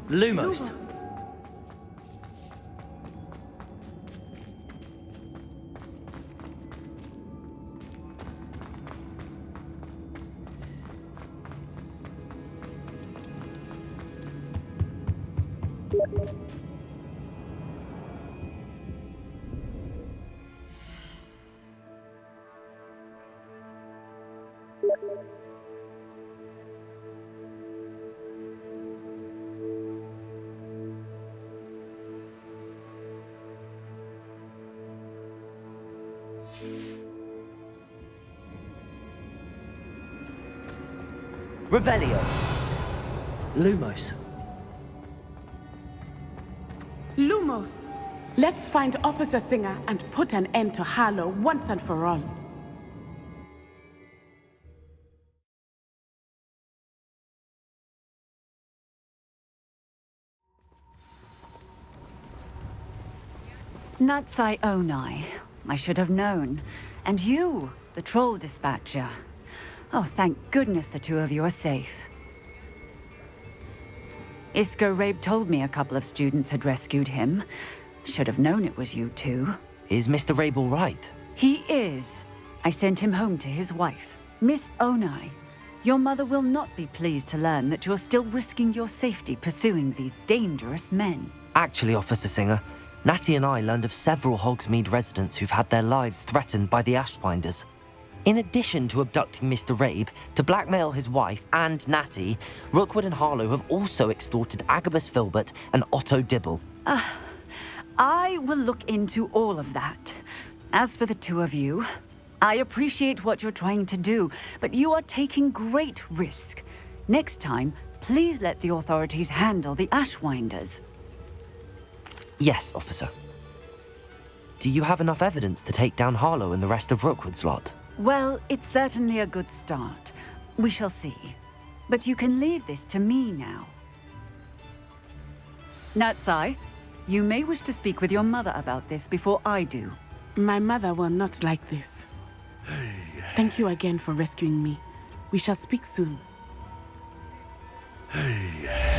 Lumos. Revelio. Lumos. Lumos. Let's find Officer Singer and put an end to Harlow once and for all. Natsai Onai. I should have known. And you, the troll dispatcher. Oh, thank goodness the two of you are safe. Isco Rabe told me a couple of students had rescued him. Should have known it was you two. Is Mr. Rabe all right? He is. I sent him home to his wife. Miss Onai, your mother will not be pleased to learn that you're still risking your safety pursuing these dangerous men. Actually, Officer Singer, Natty and I learned of several Hogsmeade residents who've had their lives threatened by the Ashwinders. In addition to abducting Mr. Rabe to blackmail his wife and Natty, Rookwood and Harlow have also extorted Agabus Filbert and Otto Dibble. I will look into all of that. As for the two of you, I appreciate what you're trying to do, but you are taking great risk. Next time, please let the authorities handle the Ashwinders. Yes, officer. Do you have enough evidence to take down Harlow and the rest of Rookwood's lot? Well, it's certainly a good start. We shall see. But you can leave this to me now. Natsai, you may wish to speak with your mother about this before I do. My mother will not like this. Thank you again for rescuing me. We shall speak soon. Hey.